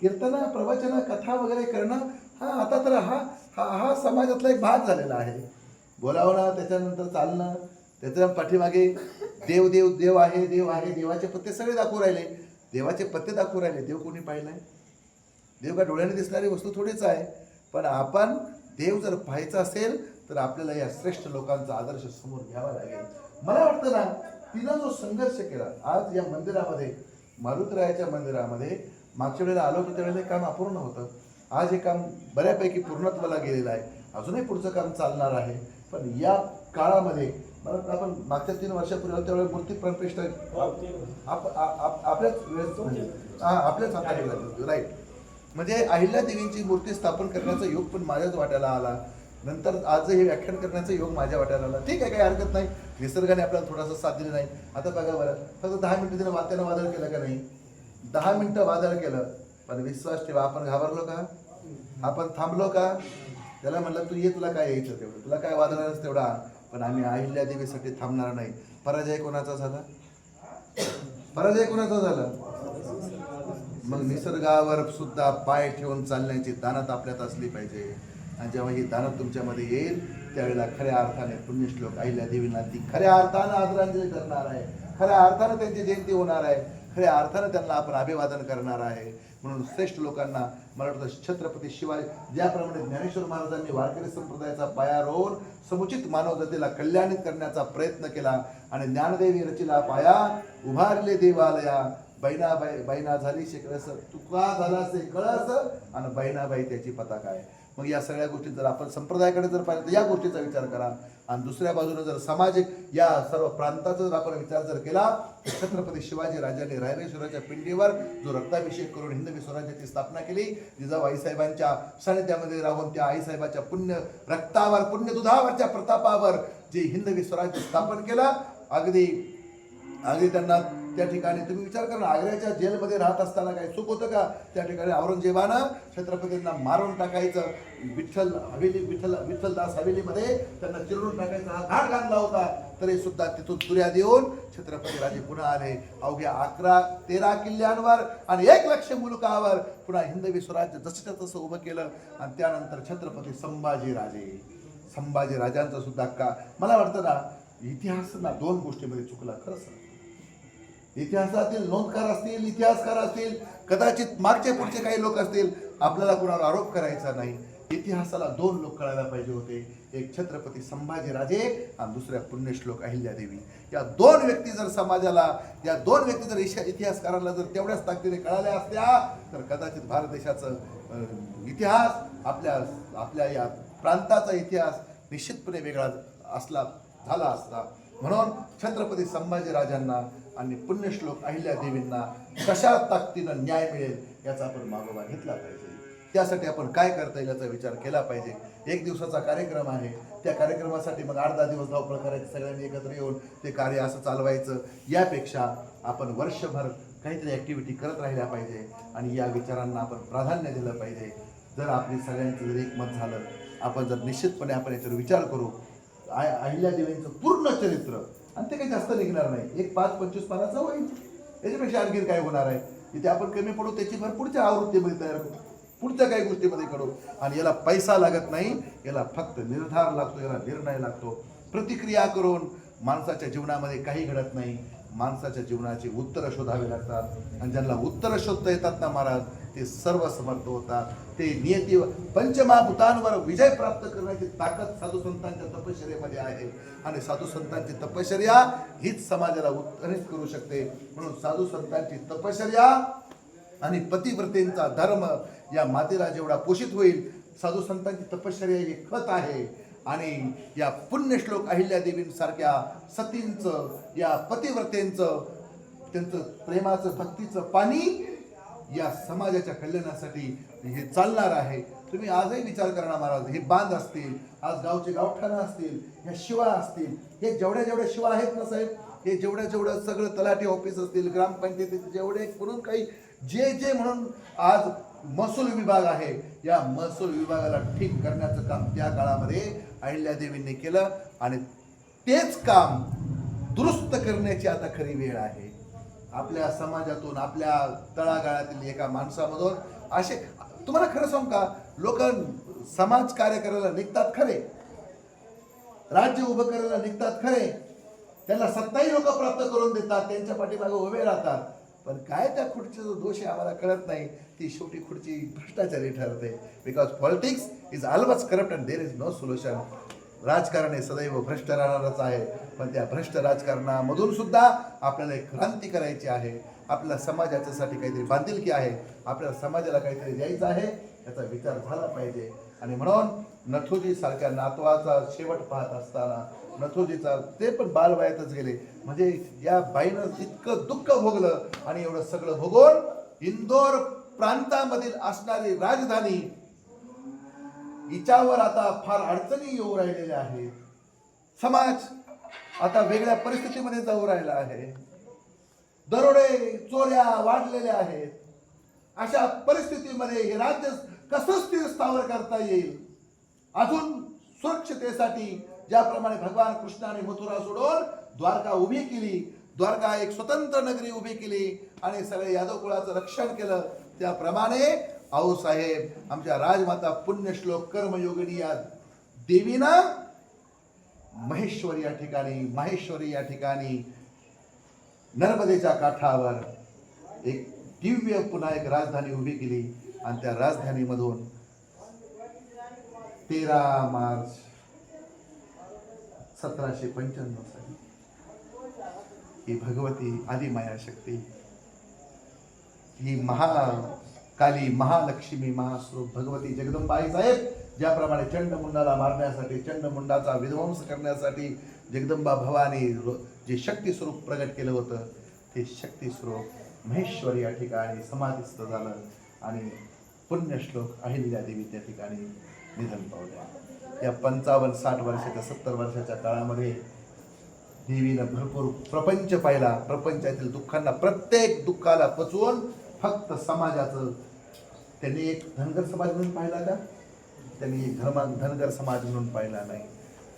S1: कीर्तन, प्रवचन, कथा वगैरे करणं हा आता तर हा समाजातला एक भाग झालेला आहे. बोलावणं, त्याच्यानंतर चालणं, त्याच्या पाठीमागे देव देव देव आहे, देव आहे, देवाचे पत्ते सगळे दाखवू राहिले, देवाचे पत्ते दाखवू राहिले. देव कोणी पाहिलाय? देव का डोळ्याने दिसणारी वस्तू थोडीच आहे. पण आपण देव जर पाहायचा असेल तर आपल्याला या श्रेष्ठ लोकांचा आदर्श समोर घ्यावा लागेल. मला वाटतं ना, तिनं जो संघर्ष केला आज या मंदिरामध्ये, मारुतीरायाच्या मंदिरामध्ये, मागच्या वेळेला आलो की त्यावेळेला काम अपूर्ण होतं. आज हे काम बऱ्यापैकी पूर्णत्वाला गेलेलं आहे. अजूनही पुढचं काम चालणार आहे. पण या काळामध्ये मला वाटतं आपण मागच्या 3 वर्षापूर्वी त्यावेळेला मूर्ती प्रतिष्ठा आपल्याच हाताने लागली, राईट. म्हणजे अहिल्या देवींची मूर्ती स्थापन करण्याचा योग पण माझ्याच वाट्याला आला. नंतर आज हे व्याख्यान करण्याचा योग माझ्या वाट्याला आला. ठीक आहे, काही हरकत नाही, निसर्गाने आपल्याला थोडासा साथ दिला नाही. आता बघा बरं, फक्त 10 मिनिटं तिने त्यानं वादळ केलं का नाही? 10 मिनिटं वादळ केलं, पण विश्वास ठेवा, आपण घाबरलो का? आपण थांबलो का? त्याला म्हणलं तू ये, तुला काय यायचं तेवढं, तुला काय वादळाच तेवढा आण. पण आम्ही अहिल्या देवीसाठी थांबणार नाही. पराजय कोणाचा झाला? पराजय कोणाचा झाला? मग निसर्गावर सुद्धा पाय ठेवून चालण्याची दानत आपल्यात असली पाहिजे. आणि जेव्हा ही दानत तुमच्यामध्ये येईल त्यावेळेला खऱ्या अर्थाने पुण्यश्लोक अहिल्या देवींना ती खऱ्या अर्थानं आदरांजली करणार आहे, खऱ्या अर्थानं त्यांची जयंती होणार आहे, खऱ्या अर्थानं त्यांना आपण अभिवादन करणार आहे. म्हणून श्रेष्ठ लोकांना मला वाटतं छत्रपती शिवाजी ज्याप्रमाणे ज्ञानेश्वर महाराजांनी वारकरी संप्रदायाचा पाया रोवून समुचित मानवजातीला कल्याणित करण्याचा प्रयत्न केला आणि ज्ञानदेवी रचिला पाया उभारले देवालया, बैना झाली शिकळस, तुका झाला से कळस आणि बैनाबाई त्याची पताका आहे. मग या सगळ्या गोष्टी जर आपण संप्रदायाकडे जर पाहिलं तर या गोष्टीचा विचार करा. आणि दुसऱ्या बाजूने जर सामाजिक या सर्व प्रांताचा जर आपण विचार जर केला तर छत्रपती शिवाजी राजांनी रायरेश्वराच्या पिंडीवर जो रक्ताभिषेक करून हिंदवी स्वराज्याची स्थापना केली, जिजाऊ आईसाहेबांच्या सानिध्यामध्ये राहून त्या आईसाहेबाच्या पुण्य रक्तावर, पुण्य दुधावरच्या प्रतापावर जे हिंदवी स्वराज्य स्थापन केलं, अगदी अगदी त्यांना त्या ठिकाणी तुम्ही विचार करा, आग्र्याच्या जेलमध्ये राहत असताना काही चूक होतं का? त्या ठिकाणी औरंगजेबानं छत्रपतींना मारून टाकायचं, विठ्ठलदास हवेलीमध्ये त्यांना चिरून टाकायचा हा घाट घातला होता, तरी सुद्धा तिथून तुऱ्या देऊन छत्रपती राजे पुन्हा आले. अवघ्या 11-13 किल्ल्यांवर आणि 1,00,000 मुलुकावर पुन्हा हिंदवी स्वराज्य जसंच्या तसं उभं केलं. आणि त्यानंतर छत्रपती संभाजी राजांचं सुद्धा मला वाटतं ना, इतिहास ना 2 गोष्टीमध्ये चुकला खरंच. इतिहासातील नोंदकार असतील, इतिहासकार असतील, कदाचित मागचे पुढचे काही लोक असतील, आपल्याला कुणावर आरोप करायचा नाही. इतिहासाला 2 लोक कळायला पाहिजे होते, एक छत्रपती संभाजीराजे आणि दुसऱ्या पुण्यश्लोक अहिल्यादेवी. या 2 व्यक्ती जर समाजाला, या 2 व्यक्ती जर इतिहासकारांना जर तेवढ्याच ताकदीने कळाल्या असत्या तर कदाचित भारत देशाचं इतिहास, आपल्या या प्रांताचा इतिहास निश्चितपणे वेगळा झाला असता. म्हणून छत्रपती संभाजीराजांना आणि पुण्यश्लोक अहिल्यादेवींना कशा ताकदीनं न्याय मिळेल याचा आपण मागोवा घेतला पाहिजे. त्यासाठी आपण काय करता येईल याचा विचार केला पाहिजे. 1 दिवसाचा कार्यक्रम आहे, त्या कार्यक्रमासाठी मग 8-10 दिवस धावपळ करायची, सगळ्यांनी एकत्र येऊन ते कार्य असं चालवायचं. यापेक्षा आपण वर्षभर काहीतरी ॲक्टिव्हिटी करत राहिल्या पाहिजे आणि या विचारांना आपण प्राधान्य दिलं पाहिजे. जर आपली सगळ्यांचं जर एकमत झालं, आपण जर निश्चितपणे आपण याच्यावर विचार करू, अहिल्यादेवींचं पूर्ण चरित्र, आणि ते काही जास्त निघणार नाही, एक 5-25 पानाचं होईल, याच्यापेक्षा आणखी काय होणार आहे. इथे आपण कमी पडू, त्याची भर पुढच्या आवृत्तीमध्ये तयार करू, पुढच्या काही गोष्टीमध्ये करू. आणि याला पैसा लागत नाही, याला फक्त निर्धार लागतो, याला निर्णय लागतो. प्रतिक्रिया करून माणसाच्या जीवनामध्ये काही घडत नाही. माणसाच्या जीवनाची उत्तरं शोधावी लागतात, आणि ज्यांना उत्तरं शोधता येतात ना महाराज, ते सर्व समर्थ होतात. ते नियती पंचमहाभूतांवर विजय प्राप्त करण्याची ताकद साधू संतांच्या तपश्चर्येमध्ये आहे. आणि साधू संतांची तपश्चर्या हीच समाजाला उत्तरित करू शकते. म्हणून साधू संतांची तपश्चर्या आणि पतिव्रतेंचा धर्म या मातेला जेवढा पोषित होईल, साधू संतांची तपश्चर्या ही खत आहे. आणि या पुण्यश्लोक अहिल्यादेवींसारख्या सतींचं, या पतिव्रतेंचं, त्यांचं प्रेमाचं, भक्तीचं पाणी या समाजाच्या कल्याणासाठी हे चालणार आहे. तुम्ही आजही विचार करा ना महाराज, हे बांध असतील, आज गावचे गावठाणं असतील, ह्या शिवा असतील, हे जेवढ्या शिवा आहेत ना साहेब, हे जेवढं सगळं तलाठी ऑफिस असतील, ग्रामपंचायतीचे जेवढे म्हणून काही जे म्हणून आज महसूल विभाग आहे, या महसूल विभागाला ठीक करण्याचं काम त्या काळामध्ये अहिल्यादेवींनी केलं. आणि तेच काम दुरुस्त करण्याची आता खरी वेळ आहे. आपल्या समाजातून, आपल्या तळागाळातील एका माणसामधून असे, तुम्हाला खरं सांगू का, लोक समाज कार्य करायला निघतात खरे, राज्य उभं करायला निघतात खरे, त्यांना सत्ताही लोक प्राप्त करून देतात, त्यांच्या पाठीमागे उभे राहतात, पण काय त्या खुर्चीचा जो दोष आहे आम्हाला कळत नाही. ती शेवटी खुर्ची भ्रष्टाचारी ठरते. Because politics is always corrupt and there is no solution. राजकारण हे सदैव भ्रष्ट राहणारच आहे, पण त्या भ्रष्ट राजकारणामधून सुद्धा आपल्याला एक क्रांती करायची आहे. आपल्या समाजाच्यासाठी काहीतरी बांधिलकी आहे, आपल्याला समाजाला काहीतरी द्यायचं आहे, याचा विचार झाला पाहिजे. आणि म्हणून नथुजी सारख्या नातवाचा शेवट पाहत असताना, नथुजीचा ते पण बालवयातच गेले, म्हणजे या बाईनं इतकं दुःख भोगलं. आणि एवढं सगळं भोगून इंदोर प्रांतामधील असणारी राजधानी, हिच्यावर आता फार अडचणी येऊ राहिलेल्या आहेत. समाज आता वेगळ्या परिस्थितीमध्ये जाऊ राहिला आहे. दरोडे चोऱ्या वाढलेल्या आहेत. अशा परिस्थितीमध्ये हे राज्य कसं स्थिर स्थावर करता येईल, अजून सुरक्षितेसाठी ज्याप्रमाणे भगवान कृष्णाने मथुरा सोडून द्वारका उभी केली, द्वारका एक स्वतंत्र नगरी उभी केली आणि सगळे यादव कुळाचं रक्षण केलं, त्याप्रमाणे आऊसाहेब आमच्या राजमाता पुण्यश्लोक कर्मयोगिनी या देवीनं माहेश्वरी या ठिकाणी नर्मदेच्या काठावर एक दिव्य पुन्हा एक राजधानी उभी केली. आणि त्या राजधानीमधून 13 मार्च 1795 साली ही भगवती आदिमाया शक्ती, ही महाकाली, महालक्ष्मी, महास्वरूप भगवती जगदंबाई साहेब, ज्याप्रमाणे चंडमुंडाला मारण्यासाठी, चंडमुंडाचा विध्वंस करण्यासाठी जगदंबा भवानी जे शक्ती स्वरूप प्रगट केलं होतं, ते शक्ती स्वरूप महेश्वर या ठिकाणी समाधिस्थ झालं. आणि पुण्यश्लोक अहिल्यादेवी त्या ठिकाणी निधन पावल्या. या 55-60 वर्षाच्या 70 वर्षाच्या काळामध्ये देवीनं भरपूर प्रपंच पाहिला, प्रपंचातील दुःखांना, प्रत्येक दुःखाला पचवून फक्त समाजाचं त्यांनी एक धनगर समाज म्हणून पाहिला का? त्यांनी एक धनगर समाज म्हणून पाहिला नाही.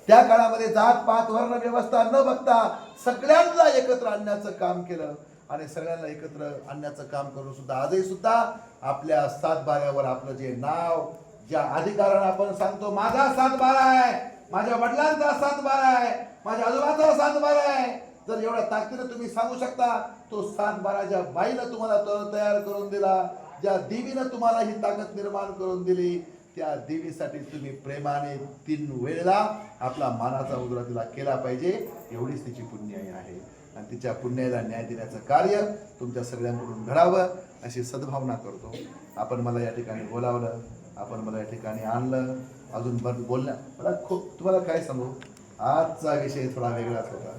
S1: त्या काळामध्ये जात पात वर्ण व्यवस्था न बघता सगळ्यांना एकत्र आणण्याचं काम केलं आणि सगळ्यांना एकत्र आणण्याचं काम करून सुद्धा आजही सुद्धा आपल्या सातबाऱ्यावर आपलं जे नाव, ज्या अधिकारानं आपण सांगतो माझा सातबारा आहे, माझ्या वडिलांचा सातबारा आहे, माझ्या आजोबाचा सातबारा आहे, जर एवढ्या ताकदीने तुम्ही सांगू शकता, तो सातबारा ज्या बाईनं तुम्हाला तयार करून दिला, ज्या देवीनं तुम्हाला ही ताकद निर्माण करून दिली, त्या देवीसाठी तुम्ही प्रेमाने 3 वेळेला आपला मानाचा उजळा तिला केला पाहिजे. एवढीच तिची पुण्याई आहे आणि तिच्या पुण्याला न्याय देण्याचं कार्य तुमच्या सगळ्यांकडून घडावं अशी सद्भावना करतो. आपण मला या ठिकाणी बोलावलं, आपण मला या ठिकाणी आणलं, अजून बोलण्या मला खूप तुम्हाला काय सांगू, आजचा विषय थोडा वेगळाच होता,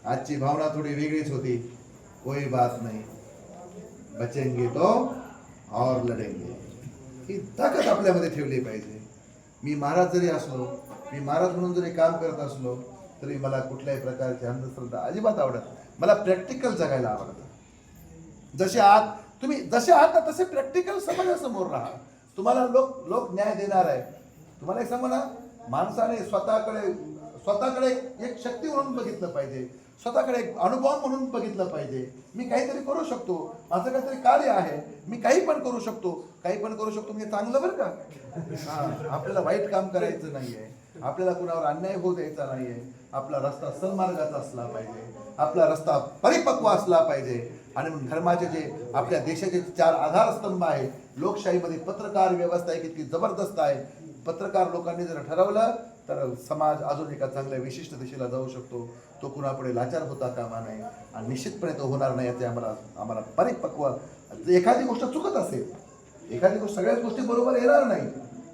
S1: आजची भावना थोडी वेगळीच होती. कोई बात नाही, बचेंगे तो और लढेंगे, ही ताकद आपल्यामध्ये ठेवली पाहिजे. मी महाराज जरी असलो, मी महाराज म्हणून जरी काम करत असलो तरी मला कुठल्याही प्रकारची अंधश्रद्धा अजिबात आवडत नाही. मला प्रॅक्टिकल जगायला आवडतं. जसे आहात ना तसे प्रॅक्टिकल समाजासमोर राहा. तुम्हाला लोक न्याय देणार आहे. तुम्हाला एक सांगू ना, माणसाने स्वतःकडे एक शक्ती म्हणून बघितलं पाहिजे, स्वतःकडे एक अनुभव म्हणून बघितलं पाहिजे. मी काहीतरी करू शकतो, माझं काहीतरी कार्य आहे, मी काही पण करू शकतो म्हणजे चांगलं बरं का. आपल्याला वाईट काम करायचं नाहीये, आपल्याला कुणावर अन्याय होऊ द्यायचा नाहीये. आपला रस्ता सन्मार्गाचा असला पाहिजे, आपला रस्ता परिपक्व असला पाहिजे. आणि धर्माचे जे आपल्या देशाचे 4 आधारस्तंभ आहे, लोकशाहीमध्ये पत्रकार व्यवस्था एक इतकी जबरदस्त आहे. पत्रकार लोकांनी जर ठरवलं तर समाज अजून एका चांगल्या विशिष्ट दिशेला जाऊ शकतो. तो कुणापुढे लाचार होता कामा नये आणि निश्चितपणे तो होणार नाही याचे आम्हाला परिपक्व. एखादी गोष्ट चुकत असेल, एखादी गोष्ट, सगळ्याच गोष्टी बरोबर येणार नाही,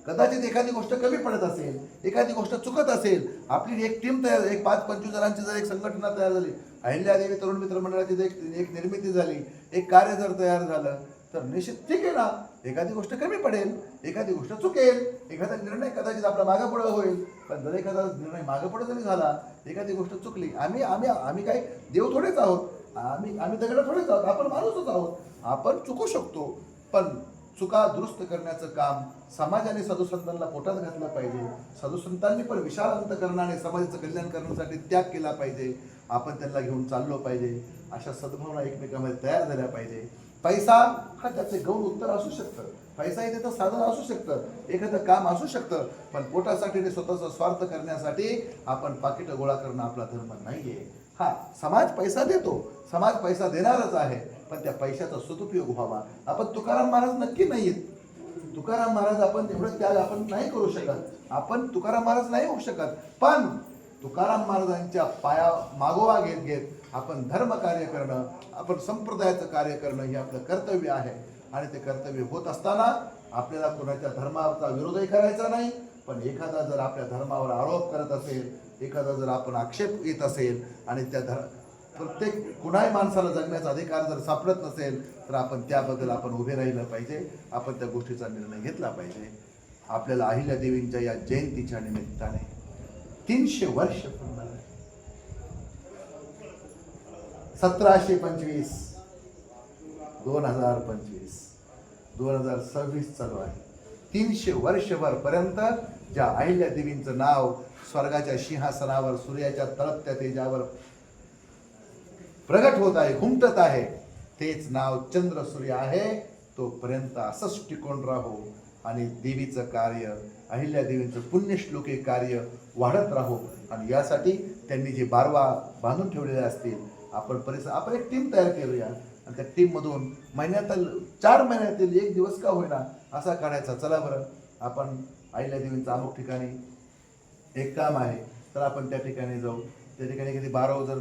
S1: कदाचित एखादी गोष्ट कमी पडत असेल, एखादी गोष्ट चुकत असेल, आपली एक टीम तयार, एक 5-25 जणांची जर एक संघटना तयार झाली, अहिल्यादेवी तरुण मित्र मंडळाची जर एक निर्मिती झाली, एक कार्य जर तयार झालं तर निश्चित ठीक आहे ना. एखादी गोष्ट कमी पडेल, एखादी गोष्ट चुकेल, एखादा निर्णय कदाचित आपला मागं पुढं होईल, पण जर एखादा निर्णय मागं पुढं जरी झाला, एखादी गोष्ट चुकली, आम्ही काही देव थोडेच आहोत, आम्ही दगड थोडेच आहोत, आपण माणूसच आहोत, आपण चुकू शकतो. पण चुका दुरुस्त करण्याचं काम समाजाने साधुसंतांना पोटात घातलं पाहिजे. साधुसंतांनी पण विशाल अंतकरणाने समाजाचं कल्याण करण्यासाठी त्याग केला पाहिजे. आपण त्यांना घेऊन चाललो पाहिजे. अशा सद्भावना एकमेकांमध्ये तयार झाल्या पाहिजे. पैसा हा त्याचे गौण उत्तर असू शकतं, पैसा हे त्याचं साधन असू शकतं, एखादं काम असू शकतं, पण पोटासाठी आणि स्वतःचा स्वार्थ करण्यासाठी आपण पाकिटं गोळा करणं आपला धर्म नाहीये. हा, समाज पैसा देतो, समाज पैसा देणारच आहे, पण त्या पैशाचा सदुपयोग व्हावा. आपण तुकाराम महाराज नक्की नाहीत. तुकाराम महाराज आपण एवढं त्याग आपण नाही करू शकत, आपण तुकाराम महाराज नाही होऊ शकत, पण तुकाराम महाराजांच्या पाया मागोवा घेत आपण धर्म कार्य करणं, आपण संप्रदायाचं कार्य करणं हे आपलं कर्तव्य आहे. आणि ते कर्तव्य होत असताना आपल्याला कोणाच्या धर्माचा विरोधही करायचा नाही, पण एखादा जर आपल्या धर्मावर आरोप करत असेल, एखादा जर आपण आक्षेप येत असेल आणि त्या प्रत्येक कुणाही माणसाला जगण्याचा अधिकार जर सापडत नसेल तर आपण त्याबद्दल आपण उभे राहिलं पाहिजे, आपण त्या गोष्टीचा निर्णय घेतला पाहिजे. आपल्याला अहिल्यादेवींच्या या जयंतीच्या निमित्ताने 300 वर्ष पूर्ण झाले. 1725 2025 2026 चालू आहे. 300 वर्षभर पर्यंत ज्या अहिल्यादेवींचं नाव स्वर्गाच्या सिंहासनावर सूर्याच्या तळपत्या तेजावर प्रगट होत आहे, घुमटत आहे, तेच नाव चंद्र सूर्य आहे. तोपर्यंत असंच टिकून राहू आणि देवीचं कार्य, अहिल्यादेवींचं पुण्यश्लोके कार्य वाढत राहू. आणि यासाठी त्यांनी जे बारवा बांधून ठेवलेले असतील, आपण एक टीम तयार करूया आणि त्या टीममधून महिन्यातील 4 महिन्यातील 1 दिवस का होईना असा काढायचा. चला बरं, आपण अहिल्यादेवींचं अमुक ठिकाणी एक काम आहे तर आपण त्या ठिकाणी जाऊ. त्या ठिकाणी एखादी बारव जर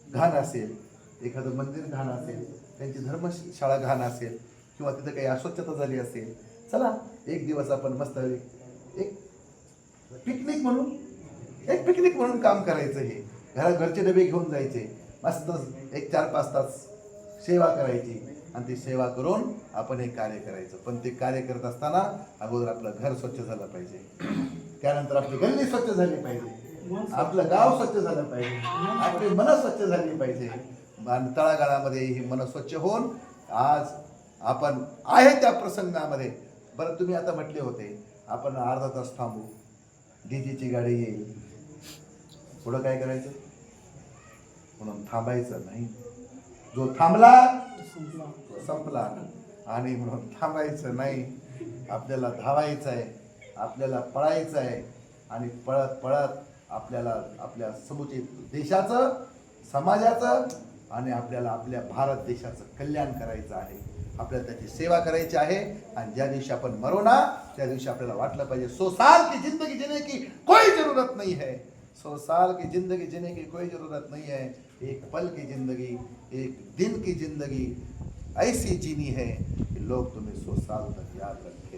S1: घाण असेल, एखादं मंदिर घाण असेल, त्यांची धर्मशाळा घाण असेल किंवा तिथं काही अस्वच्छता झाली असेल, चला 1 दिवस आपण मस्त एक पिकनिक म्हणून काम करायचं. हे घरचे डबे घेऊन जायचे, मस्त एक 4-5 तास सेवा करायची आणि ती सेवा करून आपण हे कार्य करायचं. पण ते कार्य करत असताना अगोदर आपलं घर स्वच्छ झालं पाहिजे, त्यानंतर आपली गल्ली स्वच्छ झाली पाहिजे, आपलं गाव स्वच्छ झालं पाहिजे, आपली मन स्वच्छ झाली पाहिजे आणि तळागाळामध्ये ही मन स्वच्छ होऊन आज आपण आहे त्या प्रसंगामध्ये. बरं तुम्ही आता म्हटले होते आपण अर्धा तास थांबू, डीजेची गाडी येईल, पुढं काय करायचं म्हणून थांबायचं नाही. जो थांबला तो संपला आणि म्हणून थांबायचं नाही. आपल्याला धावायचं आहे, आपल्याला पळायचं आहे आणि पळत पळत आपल्याला आपल्या समुचित देशाचं, समाजाचं आणि आपल्याला आपल्या भारत देशाचं कल्याण करायचं आहे. आपल्याला त्याची सेवा करायची आहे. आणि ज्या दिवशी आपण मरो ना त्या दिवशी आपल्याला वाटलं पाहिजे 100 साल की जिंदगी जीने की कोई जरूरत नहीं है, 100 साल की जिंदगी जीने की कोई जरूरत नहीं है, एक पल की जिंदगी, एक दिन की जिंदगी ऐसी जीनी है कि लोग तुम्हें 100 साल तक याद रखे.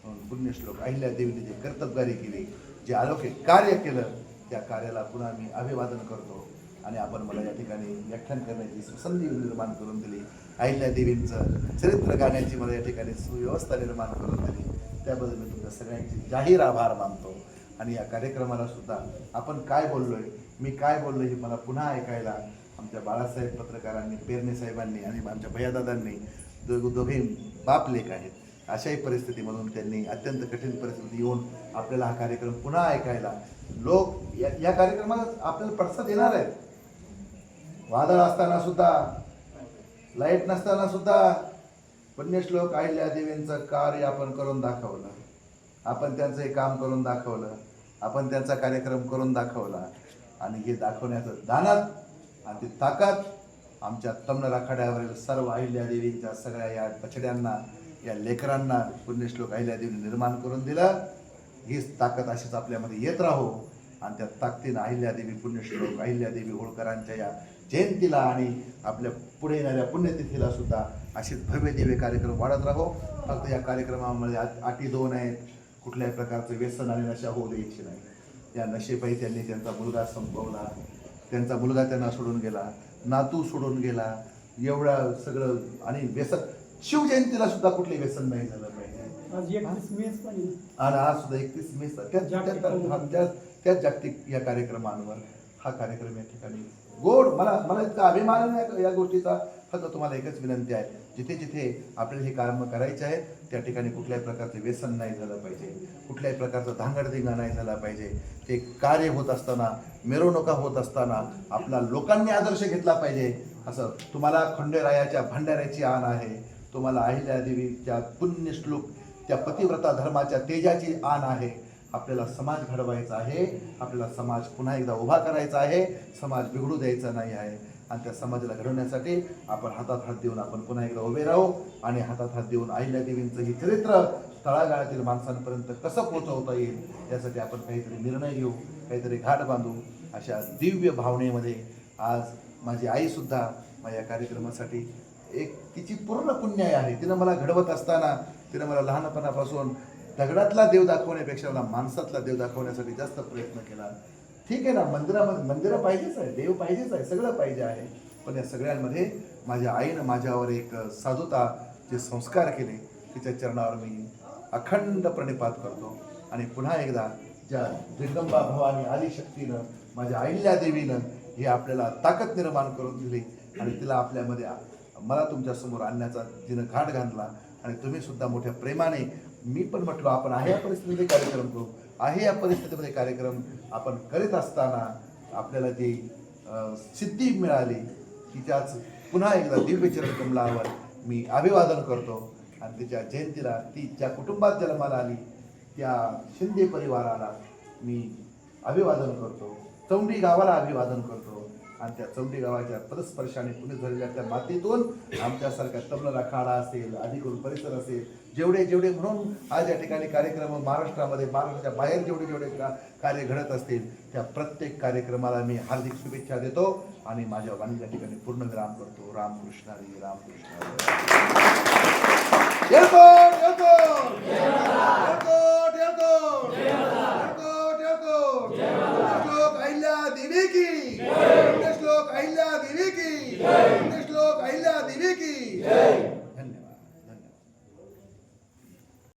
S1: म्हणून पुण्यश्लोक अहिल्यादेवीने जे कर्तबगारी केली, जे अलौकिक कार्य केलं, त्या कार्याला पुन्हा मी अभिवादन करतो. आणि आपण मला या ठिकाणी व्याख्यान करण्याची संधी निर्माण करून दिली, अहिल्यादेवींचं चरित्र गाण्याची मला या ठिकाणी सुव्यवस्था निर्माण करून दिली, त्याबद्दल मी तुमच्या सगळ्यांचे जाहीर आभार मानतो. आणि या कार्यक्रमाला सुद्धा आपण काय बोललोय, मी काय बोललो हे मला पुन्हा ऐकायला आमच्या बाळासाहेब पत्रकारांनी, पेरणे साहेबांनी आणि आमच्या भैयादादांनी दोघे बाप लेख आहेत. अशाही परिस्थितीमधून त्यांनी अत्यंत कठीण परिस्थिती येऊन आपल्याला हा कार्यक्रम पुन्हा ऐकायला, लोक या कार्यक्रमाला आपल्याला प्रतिसाद देणार आहेत. वादळ असताना सुद्धा, लाईट नसताना सुद्धा पुण्यश्लोक अहिल्यादेवींचं कार्य आपण करून दाखवलं, आपण त्यांचं हे काम करून दाखवलं, आपण त्यांचा कार्यक्रम करून दाखवला. आणि हे दाखवण्याचं दानत आणि ती ताकद आमच्या तमन राखाड्यावरील सर्व अहिल्यादेवींच्या सगळ्या या बछड्यांना, या लेकरांना पुण्यश्लोक अहिल्यादेवीने निर्माण करून दिलं. हीच ताकद अशीच आपल्यामध्ये येत राहो आणि त्या ताकदीनं अहिल्यादेवी पुण्यश्लोक अहिल्यादेवी होळकरांच्या या जयंतीला आणि आपल्या पुढे येणाऱ्या पुण्यतिथीला सुद्धा असेच भव्य दिव्य कार्यक्रम वाढत राहो. फक्त या कार्यक्रमामध्ये अटी 2 आहेत, कुठल्याही प्रकारचं व्यसन आणि नशा होऊ द्यायची नाही. या नशेपायी त्यांनी त्यांचा मुलगा संपवला, त्यांचा मुलगा त्यांना सोडून गेला, नातू सोडून गेला, एवढं सगळं. आणि व्यसन, शिवजयंतीला सुद्धा कुठले व्यसन नाही झालं पाहिजे. आणि आज सुद्धा 31 मे त्याच जागतिक या कार्यक्रमांवर हा कार्यक्रम या ठिकाणी गोड, मला इतका अभिमान आहे या गोष्टीचा. फक्त तुम्हाला एकच विनंती आहे, जिथे जिथे आपल्याला हे काम करायचे आहे त्या ठिकाणी कुठल्याही प्रकारचे व्यसन नाही झालं पाहिजे, कुठल्याही प्रकारचा धांगडधिंगा नाही झाला पाहिजे. ते कार्य होत असताना, मिरवणुका होत असताना आपला लोकांनी आदर्श घेतला पाहिजे. असं तुम्हाला खंडेरायाच्या भंडाऱ्याची आण आहे, तुम्हाला अहिल्यादेवीच्या पुण्यश्लोक त्या पतिव्रता धर्माच्या तेजाची आण आहे. आपल्याला समाज घडवायचा आहे, आपल्याला समाज पुन्हा एकदा उभा करायचा आहे, समाज बिघडू द्यायचा नाही आहे. आणि त्या समाजाला घडवण्यासाठी आपण हातात हात देऊन आपण पुन्हा एकदा उभे राहू आणि हातात हात देऊन अहिल्यादेवींचं हे चरित्र तळागाळातील माणसांपर्यंत कसं पोहोचवता येईल यासाठी आपण काहीतरी निर्णय घेऊ, काहीतरी घाट बांधू. अशा दिव्य भावनेमध्ये आज माझी आईसुद्धा माझ्या कार्यक्रमासाठी एक तिची पूर्ण पुण्य आहे. तिनं मला घडवत असताना तिनं मला लहानपणापासून दगडातला देव दाखवण्यापेक्षा मला माणसातला देव दाखवण्यासाठी जास्त प्रयत्न केला. ठीक आहे ना, मंदिरं पाहिजेच आहे, देव पाहिजेच आहे, सगळं पाहिजे आहे. पण या सगळ्यांमध्ये माझ्या आईनं माझ्यावर एक साधुता जे संस्कार केले तिच्या चरणावर मी अखंड प्रणिपात करतो. आणि पुन्हा एकदा ज्या जगदंबा भवानी आदिशक्तीनं, माझ्या अहिल्यादेवीनं ही आपल्याला ताकद निर्माण करून दिली आणि तिला आपल्यामध्ये मला तुमच्यासमोर आणण्याचा तिनं घाट घातला. आणि तुम्ही सुद्धा मोठ्या प्रेमाने, मी पण म्हटलो आपण आहे या परिस्थितीमध्ये कार्यक्रम करू, आहे या परिस्थितीमध्ये कार्यक्रम आपण करीत असताना आपल्याला जी सिद्धी मिळाली तिच्याच पुन्हा एकदा दिव्य चरण कमलावर मी अभिवादन करतो. आणि तिच्या जयंतीला, ती ज्या कुटुंबात जन्माला आली त्या शिंदे परिवाराला मी अभिवादन करतो, चौंडी गावाला अभिवादन करतो. आणि त्या चौंडी गावाच्या परस्पर्शाने पुणे झालेल्या त्या मातीतून आमच्यासारखा तबला राखाडा असेल, अधिकृत परिसर असेल, जेवढे म्हणून आज या ठिकाणी कार्यक्रम महाराष्ट्रामध्ये, महाराष्ट्राच्या बाहेर जेवढे कार्य घडत असतील त्या प्रत्येक कार्यक्रमाला मी हार्दिक शुभेच्छा देतो आणि माझ्या वाणी या ठिकाणी पूर्णविराम करतो. रामकृष्ण हरी, रामकृष्ण अहिल्या देवी की